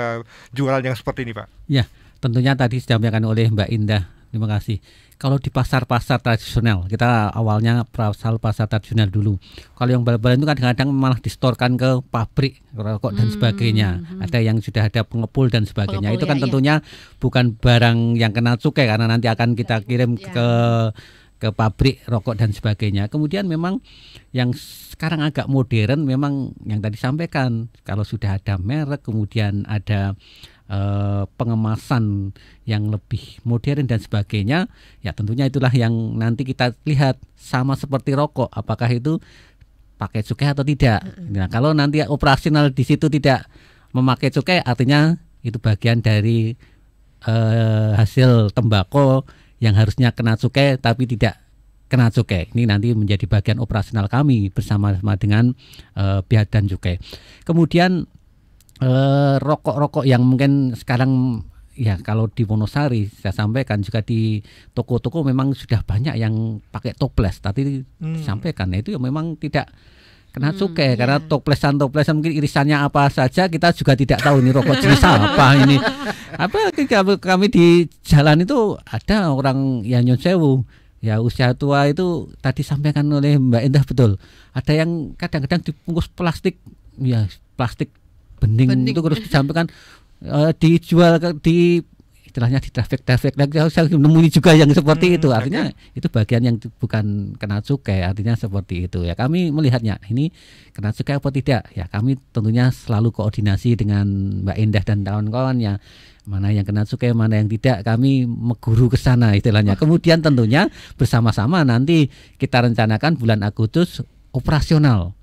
jualan yang seperti ini Pak? Ya, tentunya tadi disampaikan oleh Mbak Indah. Terima kasih. Kalau di pasar-pasar tradisional, kita awalnya pasar tradisional dulu. Kalau yang bal-balan itu kadang-kadang malah distorkan ke pabrik rokok dan sebagainya. Ada yang sudah ada pengepul dan sebagainya. Itu kan tentunya bukan barang yang kena cukai karena nanti akan kita kirim ke pabrik rokok dan sebagainya. Kemudian memang yang sekarang agak modern memang yang tadi sampaikan, kalau sudah ada merek, kemudian ada pengemasan yang lebih modern dan sebagainya, ya tentunya itulah yang nanti kita lihat sama seperti rokok, apakah itu pakai cukai atau tidak. Nah, kalau nanti operasional di situ tidak memakai cukai, artinya itu bagian dari hasil tembakau yang harusnya kena cukai tapi tidak kena cukai. Ini nanti menjadi bagian operasional kami bersama-sama dengan Bea dan Cukai. Kemudian rokok-rokok yang mungkin sekarang ya kalau di Wonosari saya sampaikan juga di toko-toko memang sudah banyak yang pakai toples. Tadi disampaikan itu ya memang tidak kena cukai karena toplesan mungkin irisannya apa saja kita juga tidak tahu ini rokok jenis apa ini. Apa kami di jalan itu ada orang yang nyon sewu ya usia tua itu tadi sampaikan oleh Mbak Indah betul. Ada yang kadang-kadang dibungkus plastik ya plastik bening itu terus disampaikan dijual di istilahnya di traffic lagi saya menemui juga yang seperti itu, artinya itu bagian yang bukan kena cukai, artinya seperti itu ya. Kami melihatnya ini kena cukai apa tidak ya, kami tentunya selalu koordinasi dengan Mbak Indah dan kawan-kawannya, mana yang kena cukai mana yang tidak, kami mengguru ke sana istilahnya. Kemudian tentunya bersama-sama nanti kita rencanakan bulan Agustus operasional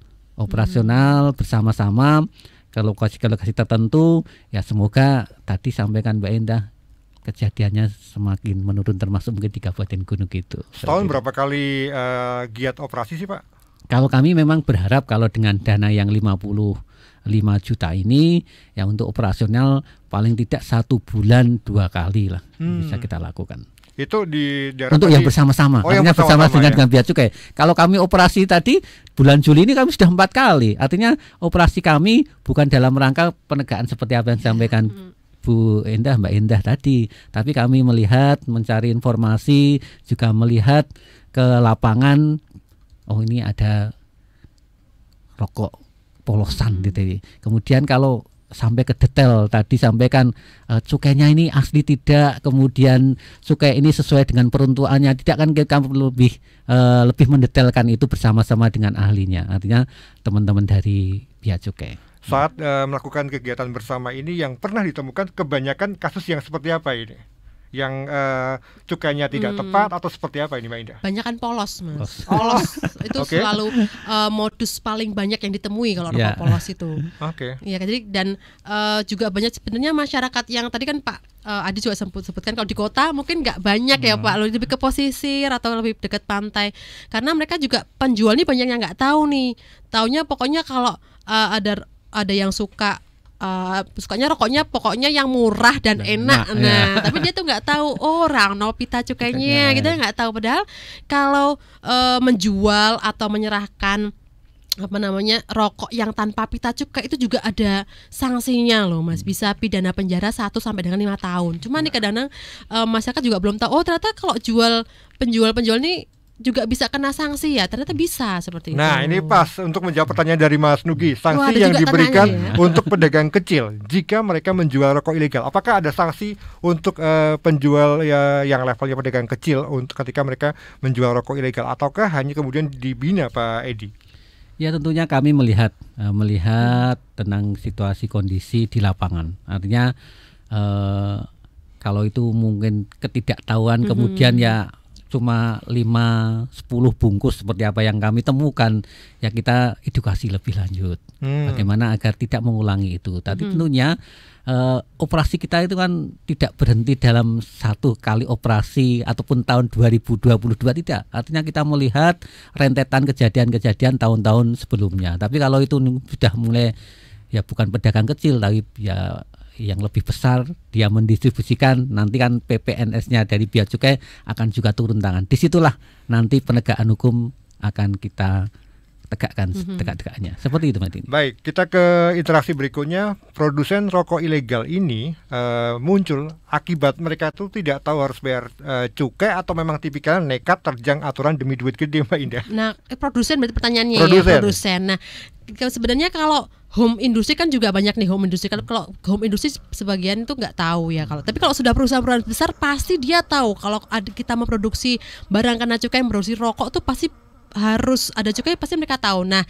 bersama-sama ke lokasi tertentu ya. Semoga tadi sampaikan Mbak Indah kejadiannya semakin menurun termasuk mungkin di Kabupaten Gunung Kidul. Setahun berapa kali giat operasi sih Pak? Kalau kami memang berharap kalau dengan dana yang 55 juta ini ya untuk operasional paling tidak 1 bulan 2 kali lah bisa kita lakukan. Itu di daerah untuk yang bersama-sama, artinya bersama dengan Bea Cukai. Kalau kami operasi tadi bulan Juli ini kami sudah 4 kali, artinya operasi kami bukan dalam rangka penegakan seperti apa yang disampaikan Mbak Indah tadi, tapi kami melihat, mencari informasi, juga melihat ke lapangan, oh ini ada rokok polosan gitu. Kemudian kalau sampai ke detail tadi sampaikan cukainya ini asli tidak, kemudian cukai ini sesuai dengan peruntukannya tidak, kan kita lebih mendetailkan itu bersama-sama dengan ahlinya, artinya teman-teman dari Bea Cukai. Saat melakukan kegiatan bersama ini yang pernah ditemukan kebanyakan kasus yang seperti apa ini? Yang cukainya tidak tepat atau seperti apa ini Mbak Indah? Banyakan polos Mas. Polos itu selalu modus paling banyak yang ditemui kalau rokok polos itu. Ya, jadi dan juga banyak sebenarnya masyarakat yang tadi kan Pak Adi juga sebutkan kalau di kota mungkin nggak banyak ya Pak, lebih ke pesisir atau lebih dekat pantai. Karena mereka juga penjual nih banyak yang nggak tahu nih. Taunya pokoknya kalau ada yang sukanya rokoknya pokoknya yang murah dan enak. Nah, tapi dia tuh nggak tahu no pita cukainya, kita nggak tahu. Padahal kalau menjual atau menyerahkan rokok yang tanpa pita cukai itu juga ada sanksinya loh Mas, bisa pidana penjara 1 sampai dengan 5 tahun. Cuma nih kadang-kadang masyarakat juga belum tahu, ternyata kalau penjual nih juga bisa kena sanksi ya, ternyata bisa seperti itu. Nah ini pas untuk menjawab pertanyaan dari Mas Nugi, sanksi yang diberikan untuk pedagang kecil jika mereka menjual rokok ilegal. Apakah ada sanksi untuk penjual yang levelnya pedagang kecil untuk ketika mereka menjual rokok ilegal, ataukah hanya kemudian dibina Pak Edi? Ya tentunya kami melihat tentang situasi kondisi di lapangan. Artinya kalau itu mungkin ketidaktahuan kemudian ya cuma 5-10 bungkus seperti apa yang kami temukan, ya kita edukasi lebih lanjut bagaimana agar tidak mengulangi itu. Tapi tentunya operasi kita itu kan tidak berhenti dalam satu kali operasi ataupun tahun 2022, tidak. Artinya kita melihat rentetan kejadian-kejadian tahun-tahun sebelumnya. Tapi kalau itu sudah mulai, ya bukan pedagang kecil tapi ya yang lebih besar, dia mendistribusikan, nanti kan PPNS-nya dari Bea Cukai akan juga turun tangan. Disitulah nanti penegakan hukum akan kita tegakkan tegak-tegaknya. Seperti itu, Mbak Dini. Baik, kita ke interaksi berikutnya. Produsen rokok ilegal ini muncul akibat mereka tuh tidak tahu harus bayar cukai atau memang tipikal nekat terjang aturan demi duit gede, Mbak Indah. Nah, produsen berarti pertanyaannya Produsen. ya, produsen. Nah, sebenarnya kalau home industri kan juga banyak nih home industri. Kalau home industri sebagian itu nggak tahu ya. Tapi kalau sudah perusahaan-perusahaan besar pasti dia tahu kalau kita memproduksi barang kena cukai, memproduksi rokok tuh pasti harus ada cukai, pasti mereka tahu. Nah,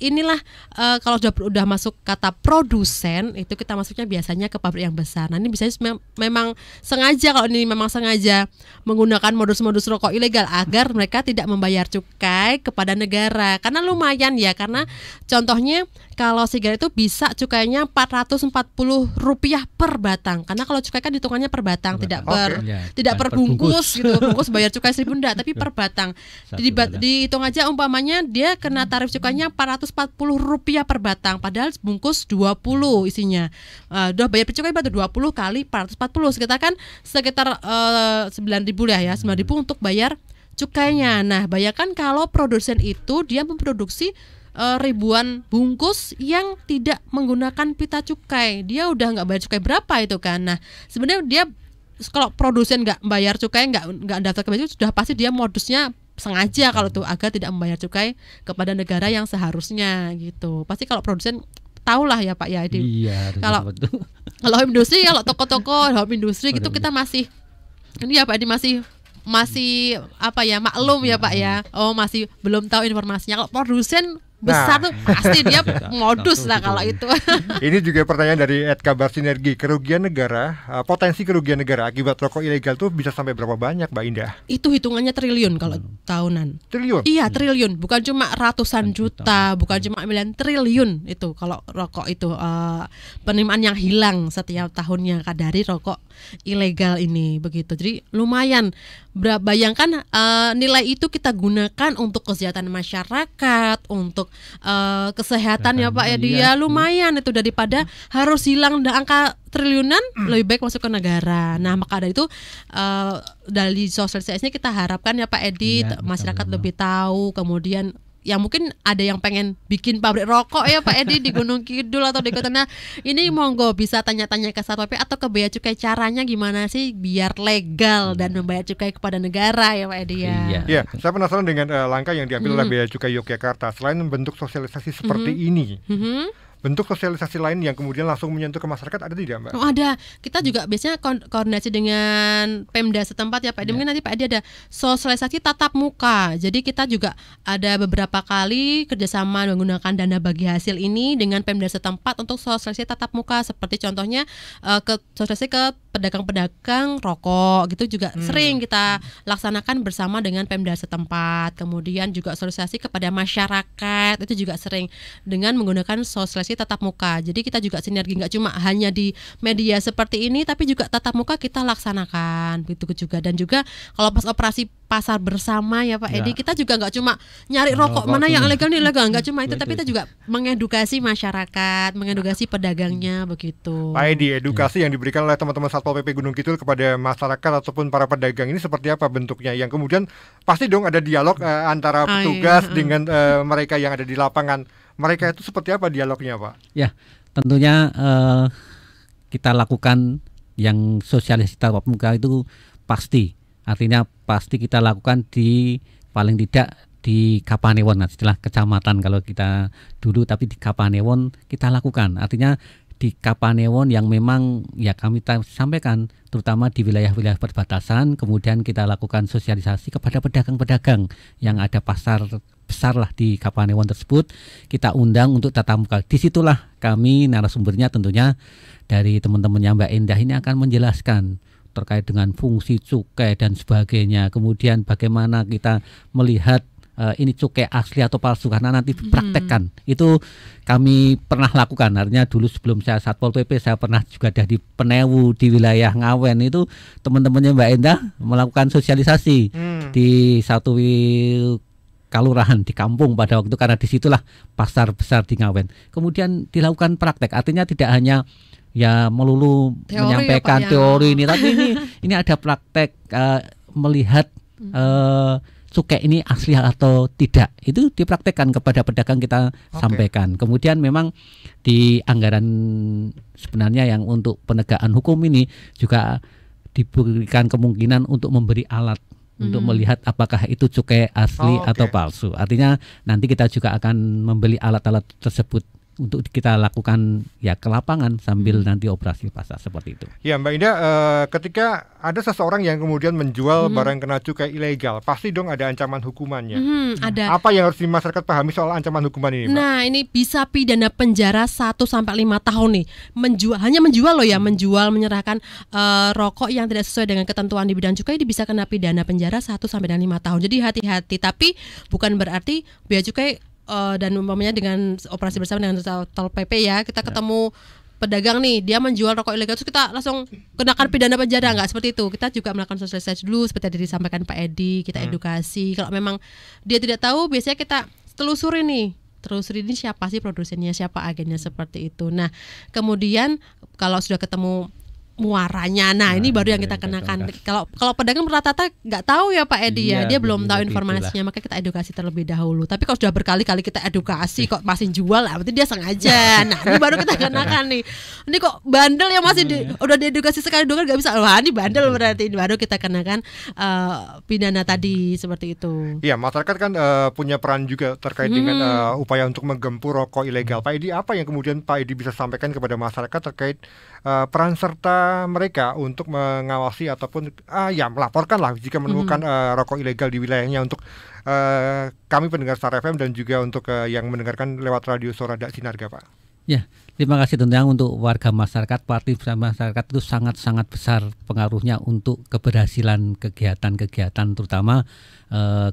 inilah kalau udah masuk kata produsen itu kita masuknya biasanya ke pabrik yang besar. Nah, ini biasanya memang sengaja, kalau ini memang sengaja menggunakan modus-modus rokok ilegal agar mereka tidak membayar cukai kepada negara. Karena lumayan ya, karena contohnya kalau sigaret itu bisa cukainya Rp440 per batang. Karena kalau cukai kan hitungannya per batang, tidak per bungkus gitu. Bungkus bayar cukai 1.000 enggak, tapi per batang. Dihitung aja umpamanya dia kena tarif cukainya Rp440 per batang, padahal bungkus 20 isinya. Udah bayar cukai berarti 20 kali 440, sekitar kan sekitar 9.000 ya, 9.000 untuk bayar cukainya. Nah, bayangkan kalau produsen itu dia memproduksi ribuan bungkus yang tidak menggunakan pita cukai, dia udah nggak bayar cukai berapa itu kan. Nah, sebenarnya dia kalau produsen nggak bayar cukai, nggak daftar ke bea, sudah pasti dia modusnya sengaja kalau tuh agar tidak membayar cukai kepada negara yang seharusnya gitu. Pasti kalau produsen tahulah ya Pak ya. Iya. Kalau industri, kalau toko-toko home industri gitu kita masih ini ya Pak, ini masih apa ya, maklum ya Pak ya. Oh, masih belum tahu informasinya. Kalau produsen besar tuh pasti dia modus lah kalau itu. Ini juga pertanyaan dari @kabar sinergi. Kerugian negara, potensi kerugian negara akibat rokok ilegal tuh bisa sampai berapa banyak, Mbak Indah? Itu hitungannya triliun kalau tahunan. Triliun? Iya, triliun. Bukan cuma ratusan juta, bukan cuma miliaran, triliun itu kalau rokok itu penerimaan yang hilang setiap tahunnya dari rokok ilegal ini begitu. Jadi lumayan. Bayangkan nilai itu kita gunakan untuk kesejahteraan masyarakat, untuk kesehatan ya Pak ya, dia lumayan itu daripada harus hilang angka triliunan, lebih baik masuk ke negara. Nah, maka dari itu dari sosialisasinya kita harapkan ya Pak Edi, masyarakat lebih tahu, kemudian yang mungkin ada yang pengen bikin pabrik rokok ya Pak Edi di Gunung Kidul atau di Kota. Nah, ini monggo bisa tanya-tanya ke Satpol PP atau ke Bea Cukai, caranya gimana sih biar legal dan membayar cukai kepada negara ya Pak Edi ya. Iya, saya penasaran dengan langkah yang diambil oleh Bea Cukai Yogyakarta. Selain bentuk sosialisasi seperti ini, bentuk sosialisasi lain yang kemudian langsung menyentuh ke masyarakat ada tidak, Mbak? Oh, ada. Kita juga biasanya koordinasi dengan Pemda setempat ya Pak Edi. Mungkin nanti Pak Edi ada sosialisasi tatap muka. Jadi kita juga ada beberapa kali kerjasama menggunakan dana bagi hasil ini dengan Pemda setempat untuk sosialisasi tatap muka. Seperti contohnya sosialisasi ke pedagang-pedagang rokok gitu juga sering kita laksanakan bersama dengan Pemda setempat. Kemudian juga sosialisasi kepada masyarakat itu juga sering dengan menggunakan sosialisasi tatap muka. Jadi kita juga sinergi, nggak cuma hanya di media seperti ini, tapi juga tatap muka kita laksanakan begitu juga. Dan juga kalau pas operasi pasar bersama ya Pak Edi, kita juga nggak cuma nyari rokok mana yang ilegal nih ilegal, nggak cuma itu, tapi kita juga mengedukasi masyarakat, mengedukasi pedagangnya begitu. Pak Edi, edukasi yang diberikan oleh teman-teman Satpol PP Gunung Kidul kepada masyarakat ataupun para pedagang ini seperti apa bentuknya? Yang kemudian pasti dong ada dialog antara petugas dengan mereka yang ada di lapangan. Mereka itu seperti apa dialognya, Pak? Ya, tentunya kita lakukan yang sosialisasi tatap muka itu pasti. Artinya pasti kita lakukan di paling tidak di Kapanewon, istilah kecamatan kalau kita dulu, tapi di Kapanewon kita lakukan. Artinya di Kapanewon yang memang ya kami sampaikan terutama di wilayah-wilayah perbatasan, kemudian kita lakukan sosialisasi kepada pedagang-pedagang yang ada pasar besar lah di Kapanewon tersebut. Kita undang untuk tatap muka. Disitulah kami narasumbernya tentunya dari teman-temannya Mbak Indah ini akan menjelaskan terkait dengan fungsi cukai dan sebagainya. Kemudian bagaimana kita melihat ini cukai asli atau palsu karena nanti dipraktekkan. Itu kami pernah lakukan. Artinya dulu sebelum saya Satpol PP saya pernah juga ada di Penewu di wilayah Ngawen, itu teman-temannya Mbak Indah melakukan sosialisasi di satu kalurahan di kampung pada waktu, karena disitulah pasar besar di Ngawen. Kemudian dilakukan praktek, artinya tidak hanya ya melulu Teori menyampaikan teori ini, tapi ini ada praktek melihat cukai ini asli atau tidak, itu dipraktekkan kepada pedagang kita sampaikan. Kemudian memang di anggaran sebenarnya yang untuk penegakan hukum ini juga diberikan kemungkinan untuk memberi alat untuk melihat apakah itu cukai asli atau palsu. Artinya nanti kita juga akan membeli alat-alat tersebut untuk kita lakukan ya ke lapangan sambil nanti operasi pasar seperti itu. Ya Mbak Indah, ketika ada seseorang yang kemudian menjual barang kena cukai ilegal, pasti dong ada ancaman hukumannya. Ada. Apa yang harus masyarakat pahami soal ancaman hukuman ini, Mbak? Nah, ini bisa pidana penjara 1 sampai 5 tahun nih. Hanya menjual loh ya, menjual menyerahkan rokok yang tidak sesuai dengan ketentuan di bidang cukai, ini bisa kena pidana penjara 1 sampai 5 tahun. Jadi hati-hati, tapi bukan berarti bea cukai dan umpamanya dengan operasi bersama dengan Satpol PP ya, kita ketemu pedagang nih, dia menjual rokok ilegal terus kita langsung kenakan pidana penjara, nggak seperti itu. Kita juga melakukan sosialisasi dulu seperti yang disampaikan Pak Edi, kita edukasi. Kalau memang dia tidak tahu, biasanya kita telusuri nih siapa sih produsennya, siapa agennya, seperti itu. Nah, kemudian kalau sudah ketemu muaranya, nah ini baru yang kita kenakan. Kalau pedagang rata-rata nggak tahu ya Pak Edi ya, dia belum tahu informasinya, maka kita edukasi terlebih dahulu. Tapi kalau sudah berkali-kali kita edukasi kok masih jual, berarti dia sengaja. Nah ini baru kita kenakan nih. Ini kok bandel ya, masih udah diedukasi sekali dua kali nggak bisa, wah ini bandel berarti. Ini baru kita kenakan pidana tadi, seperti itu. Iya, masyarakat kan punya peran juga terkait dengan upaya untuk menggempur rokok ilegal. Pak Edi, apa yang kemudian Pak Edi bisa sampaikan kepada masyarakat terkait peran serta mereka untuk mengawasi ataupun melaporkan lah jika menemukan rokok ilegal di wilayahnya, untuk kami pendengar Star FM dan juga untuk yang mendengarkan lewat radio Suara Dak Sinarga, Pak. Ya, terima kasih tentunya untuk warga masyarakat, partisipasi masyarakat itu sangat-sangat besar pengaruhnya untuk keberhasilan kegiatan-kegiatan, terutama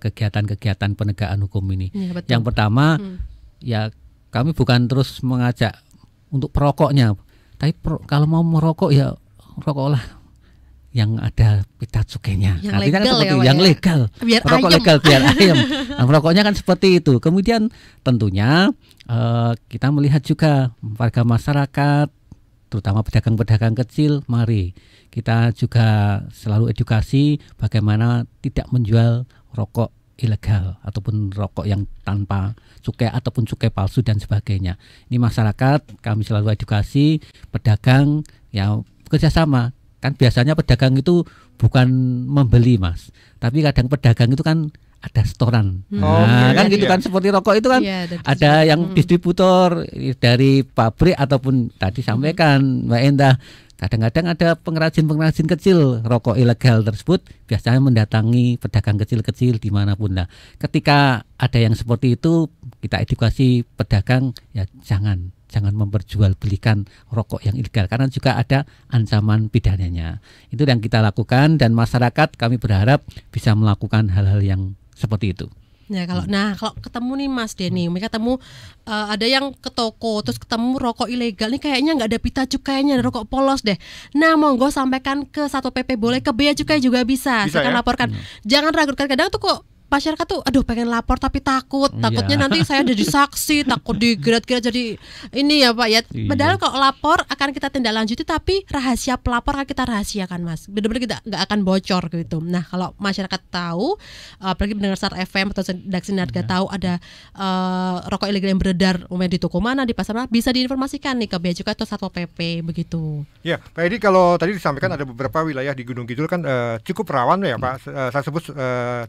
kegiatan-kegiatan penegakan hukum ini. Ya, betul. Yang pertama, ya kami bukan terus mengajak untuk perokoknya, tapi kalau mau merokok ya rokoklah yang ada pita cukainya. Yang artinya legal kan seperti ya, yang legal. Biar rokok ayam. legal biar ayam. Nah, rokoknya kan seperti itu. Kemudian tentunya kita melihat juga warga masyarakat, terutama pedagang-pedagang kecil, mari kita juga selalu edukasi bagaimana tidak menjual rokok ilegal ataupun rokok yang tanpa cukai ataupun cukai palsu dan sebagainya. Ini masyarakat kami selalu edukasi, pedagang ya kerjasama. Kan biasanya pedagang itu bukan membeli Mas, tapi kadang pedagang itu kan ada storan. Kan gitu kan, seperti rokok itu kan ada yang distributor dari pabrik ataupun tadi sampaikan Mbak Indah. Kadang-kadang ada pengrajin-pengrajin kecil rokok ilegal tersebut biasanya mendatangi pedagang kecil-kecil dimanapun. Nah, ketika ada yang seperti itu, kita edukasi pedagang ya jangan memperjualbelikan rokok yang ilegal karena juga ada ancaman pidananya. Itu yang kita lakukan, dan masyarakat kami berharap bisa melakukan hal-hal yang seperti itu. Ya, kalau ketemu nih Mas Denny, mereka ketemu ada yang ke toko terus ketemu rokok ilegal, nih kayaknya nggak ada pita cukainya, ada rokok polos deh. Nah, monggo sampaikan ke Satpol PP, boleh ke bea cukai juga bisa saya akan laporkan. Jangan ragu, kadang tuh kok masyarakat tuh pengen lapor tapi takutnya nanti saya jadi saksi, takut digerat-gerat jadi ini ya Pak ya. Padahal kalau lapor akan kita tindak lanjuti, tapi rahasia pelapor akan kita rahasiakan Mas. Benar-benar kita nggak akan bocor gitu. Nah, kalau masyarakat tahu, apalagi mendengar Star FM atau Dak Sinarga tahu ada rokok ilegal yang beredar di toko mana, di pasar mana, bisa diinformasikan nih ke bea cukai atau Satpol PP begitu. Ya, Pak Edi, kalau tadi disampaikan ada beberapa wilayah di Gunung Kidul kan cukup rawan ya Pak. Saya sebut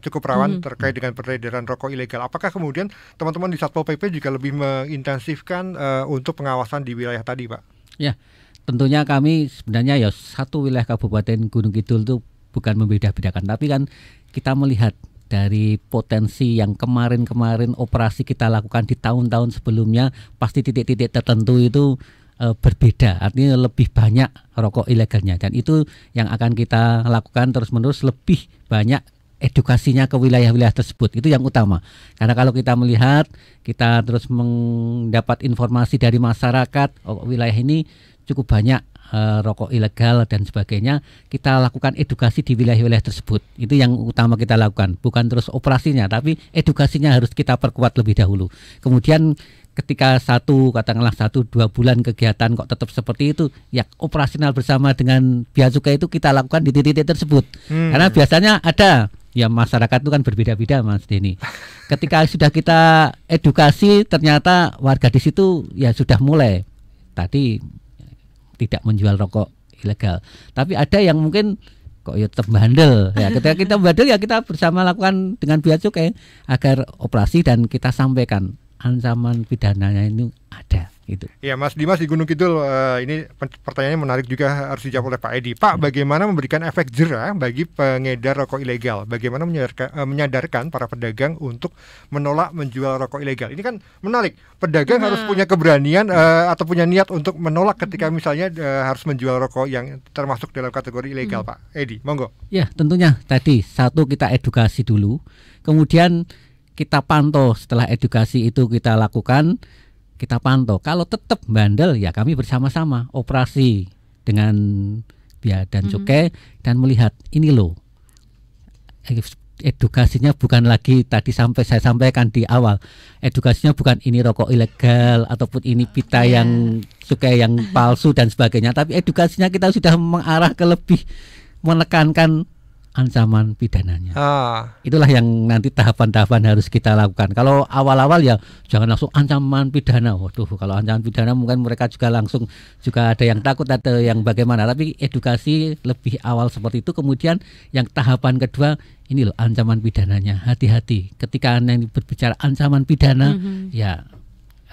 cukup rawan terkait dengan peredaran rokok ilegal. Apakah kemudian teman-teman di Satpol PP juga lebih mengintensifkan untuk pengawasan di wilayah tadi, Pak? Ya, tentunya kami sebenarnya ya satu wilayah Kabupaten Gunung Kidul itu bukan membeda-bedakan, tapi kan kita melihat dari potensi yang kemarin-kemarin operasi kita lakukan di tahun-tahun sebelumnya, pasti titik-titik tertentu itu berbeda, artinya lebih banyak rokok ilegalnya, dan itu yang akan kita lakukan terus-menerus, lebih banyak edukasinya ke wilayah-wilayah tersebut. Itu yang utama, karena kalau kita melihat, kita terus mendapat informasi dari masyarakat, wilayah ini cukup banyak rokok ilegal dan sebagainya, kita lakukan edukasi di wilayah-wilayah tersebut. Itu yang utama kita lakukan, bukan terus operasinya, tapi edukasinya harus kita perkuat lebih dahulu. Kemudian ketika katakanlah 1-2 bulan kegiatan kok tetap seperti itu, ya operasional bersama dengan Bea Cukai itu kita lakukan di titik-titik tersebut. Karena biasanya ada, ya masyarakat itu kan berbeda-beda, Mas Denny. Ketika sudah kita edukasi, ternyata warga di situ ya sudah mulai tadi tidak menjual rokok ilegal. Tapi ada yang mungkin kok ya tetap bandel. Ya, ketika kita bandel, ya kita bersama lakukan dengan Bea Cukai agar operasi, dan kita sampaikan ancaman pidananya itu ada. Gitu. Ya, Mas Dimas di Gunung Kidul, ini pertanyaannya menarik juga, harus dijawab oleh Pak Edi. Pak, bagaimana memberikan efek jera bagi pengedar rokok ilegal? Bagaimana menyadarkan para pedagang untuk menolak menjual rokok ilegal? Ini kan menarik. Pedagang harus punya keberanian atau punya niat untuk menolak ketika misalnya harus menjual rokok yang termasuk dalam kategori ilegal, Pak Edi. Monggo. Ya, tentunya tadi satu, kita edukasi dulu, kemudian kita pantau. Setelah edukasi itu kita lakukan, kita pantau. Kalau tetap bandel, ya kami bersama-sama operasi dengan Bea dan Cukai dan melihat ini loh, edukasinya bukan lagi tadi saya sampaikan di awal, edukasinya bukan ini rokok ilegal ataupun ini pita yang cukai yang palsu dan sebagainya, tapi edukasinya kita sudah mengarah ke lebih menekankan ancaman pidananya. Itulah yang nanti tahapan-tahapan harus kita lakukan. Kalau awal-awal ya jangan langsung ancaman pidana. Waduh, kalau ancaman pidana mungkin mereka juga langsung juga ada yang takut, ada yang bagaimana. Tapi edukasi lebih awal seperti itu. Kemudian yang tahapan kedua, ini loh ancaman pidananya. Hati-hati ketika Anda berbicara ancaman pidana, ya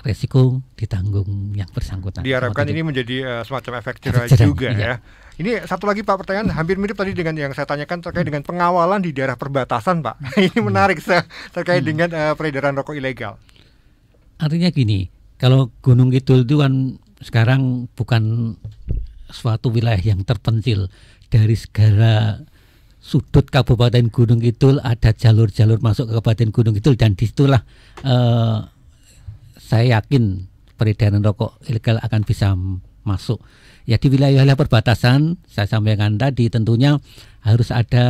resiko ditanggung yang bersangkutan. Diharapkan ini menjadi semacam efek jera juga ya. Ini satu lagi Pak, pertanyaan hampir mirip tadi dengan yang saya tanyakan terkait dengan pengawalan di daerah perbatasan, Pak. Ini menarik terkait dengan peredaran rokok ilegal. Artinya gini, kalau Gunung Kidul itu kan sekarang bukan suatu wilayah yang terpencil. Dari segala sudut Kabupaten Gunung Kidul ada jalur-jalur masuk ke Kabupaten Gunung Kidul, dan disitulah saya yakin peredaran rokok ilegal akan bisa masuk. Ya, di wilayah-wilayah perbatasan saya sampaikan tadi tentunya harus ada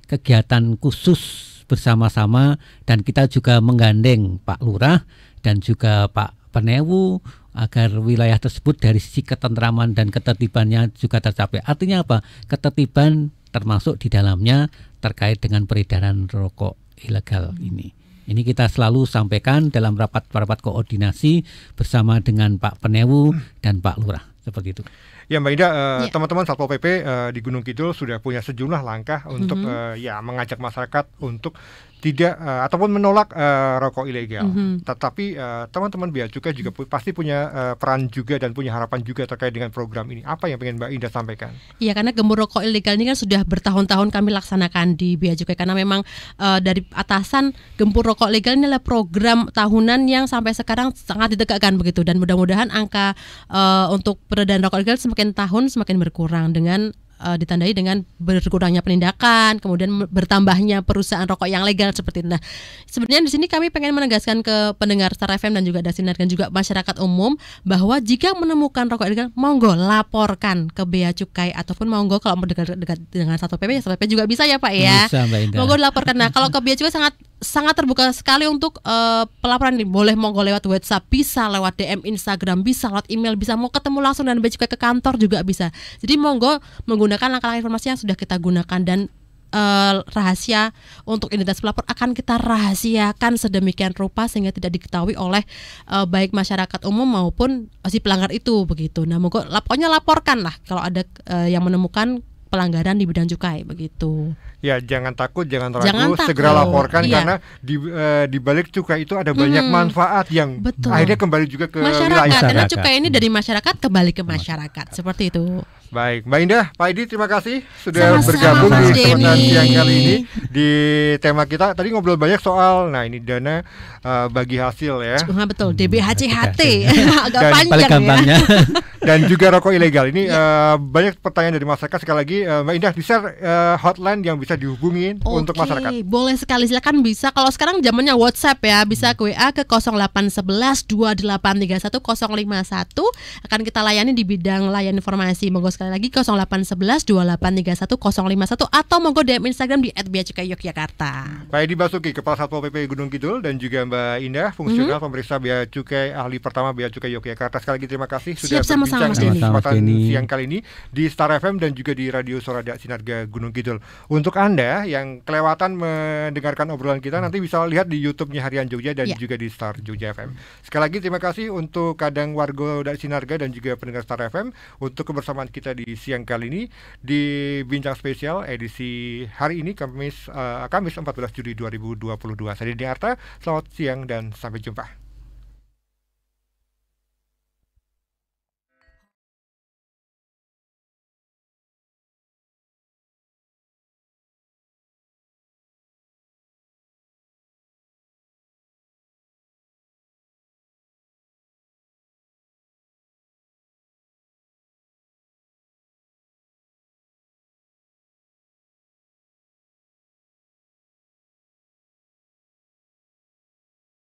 kegiatan khusus bersama-sama, dan kita juga menggandeng Pak Lurah dan juga Pak Penewu agar wilayah tersebut dari sisi ketentraman dan ketertibannya juga tercapai. Artinya apa? Ketertiban termasuk di dalamnya terkait dengan peredaran rokok ilegal ini. Ini kita selalu sampaikan dalam rapat-rapat koordinasi bersama dengan Pak Penewu dan Pak Lurah. Seperti itu. Ya, Mbak Ida, teman-teman Satpol PP di Gunung Kidul sudah punya sejumlah langkah untuk mengajak masyarakat untuk tidak ataupun menolak rokok ilegal. Tetapi teman-teman Bea Cukai juga pasti punya peran juga dan punya harapan juga terkait dengan program ini. Apa yang pengen Mbak Ida sampaikan? Iya, karena gembur rokok ilegal ini kan sudah bertahun-tahun kami laksanakan di Bea Cukai, karena memang dari atasan gembur rokok ilegal ini adalah program tahunan yang sampai sekarang sangat ditegakkan begitu, dan mudah-mudahan angka untuk peredaran rokok ilegal semakin tahun semakin berkurang dengan ditandai dengan berkurangnya penindakan, kemudian bertambahnya perusahaan rokok yang legal seperti itu. Nah, sebenarnya di sini kami pengen menegaskan ke pendengar Star FM dan juga Dasinar dan juga masyarakat umum bahwa jika menemukan rokok ilegal, monggo laporkan ke Bea Cukai, ataupun monggo kalau dekat dengan Satpol PP, Satpol PP juga bisa ya Pak ya. Bisa, Mbak Indah. Monggo dilaporkan. Nah, kalau ke Bea Cukai sangat terbuka sekali untuk pelaporan ini. Boleh monggo lewat WhatsApp, bisa lewat DM Instagram, bisa lewat email, bisa mau ketemu langsung dan Bea Cukai ke kantor juga bisa. Jadi monggo menggunakan langkah-langkah informasi yang sudah kita gunakan, dan rahasia untuk identitas pelapor akan kita rahasiakan sedemikian rupa sehingga tidak diketahui oleh baik masyarakat umum maupun si pelanggar itu begitu. Nah, monggo pokoknya laporkan lah kalau ada yang menemukan pelanggaran di bidang cukai begitu. Ya, jangan takut, jangan ragu, Jangan segera takut. laporkan Iya. karena di balik cukai itu ada banyak manfaat yang Betul. akhirnya kembali juga ke Masyarakat, wilayah. karena Masyarakat. cukai ini dari masyarakat kembali ke masyarakat seperti itu. Baik, Mbak Indah, Pak Edi, terima kasih sudah Sama-sama, bergabung Mas di kesempatan Denny. siang kali ini di tema kita. Tadi ngobrol banyak soal, nah ini dana bagi hasil ya, Nah, betul, DBHCHT agak Dan panjang Paling ya. gampangnya. dan juga rokok ilegal. Ini Iya. banyak pertanyaan dari masyarakat. Sekali lagi, Mbak Indah, di-share hotline yang bisa dihubungin untuk Oke, masyarakat. boleh sekali, silakan bisa. Kalau sekarang zamannya WhatsApp ya, bisa ke WA ke 0811 2831 051. Akan kita layani di bidang layan informasi. Monggo sekali lagi 0811 2831 051 atau monggo DM Instagram di @beacukai_yogyakarta. Pak Edi Basuki, Kepala Satpol PP Gunung Kidul, dan juga Mbak Indah, fungsional pemeriksa Bea Cukai, ahli pertama Bea Cukai Yogyakarta. Sekali lagi terima kasih sudah Siap, sama-sama, berbincang Mas di Denny. kesempatan Sama-sama, Mas Denny. siang kali ini di Star FM dan juga di Radio Sorada Sinarga Gunung Kidul. Untuk Anda yang kelewatan mendengarkan obrolan kita, nanti bisa lihat di YouTube-nya Harian Jogja dan Ya. juga di Star Jogja FM. Sekali lagi terima kasih untuk Kadang Wargo dari Sinarga dan juga pendengar Star FM untuk kebersamaan kita di siang kali ini di Bincang Spesial edisi hari ini Kamis 14 Juli 2022. Saya Didi Arta, selamat siang dan sampai jumpa.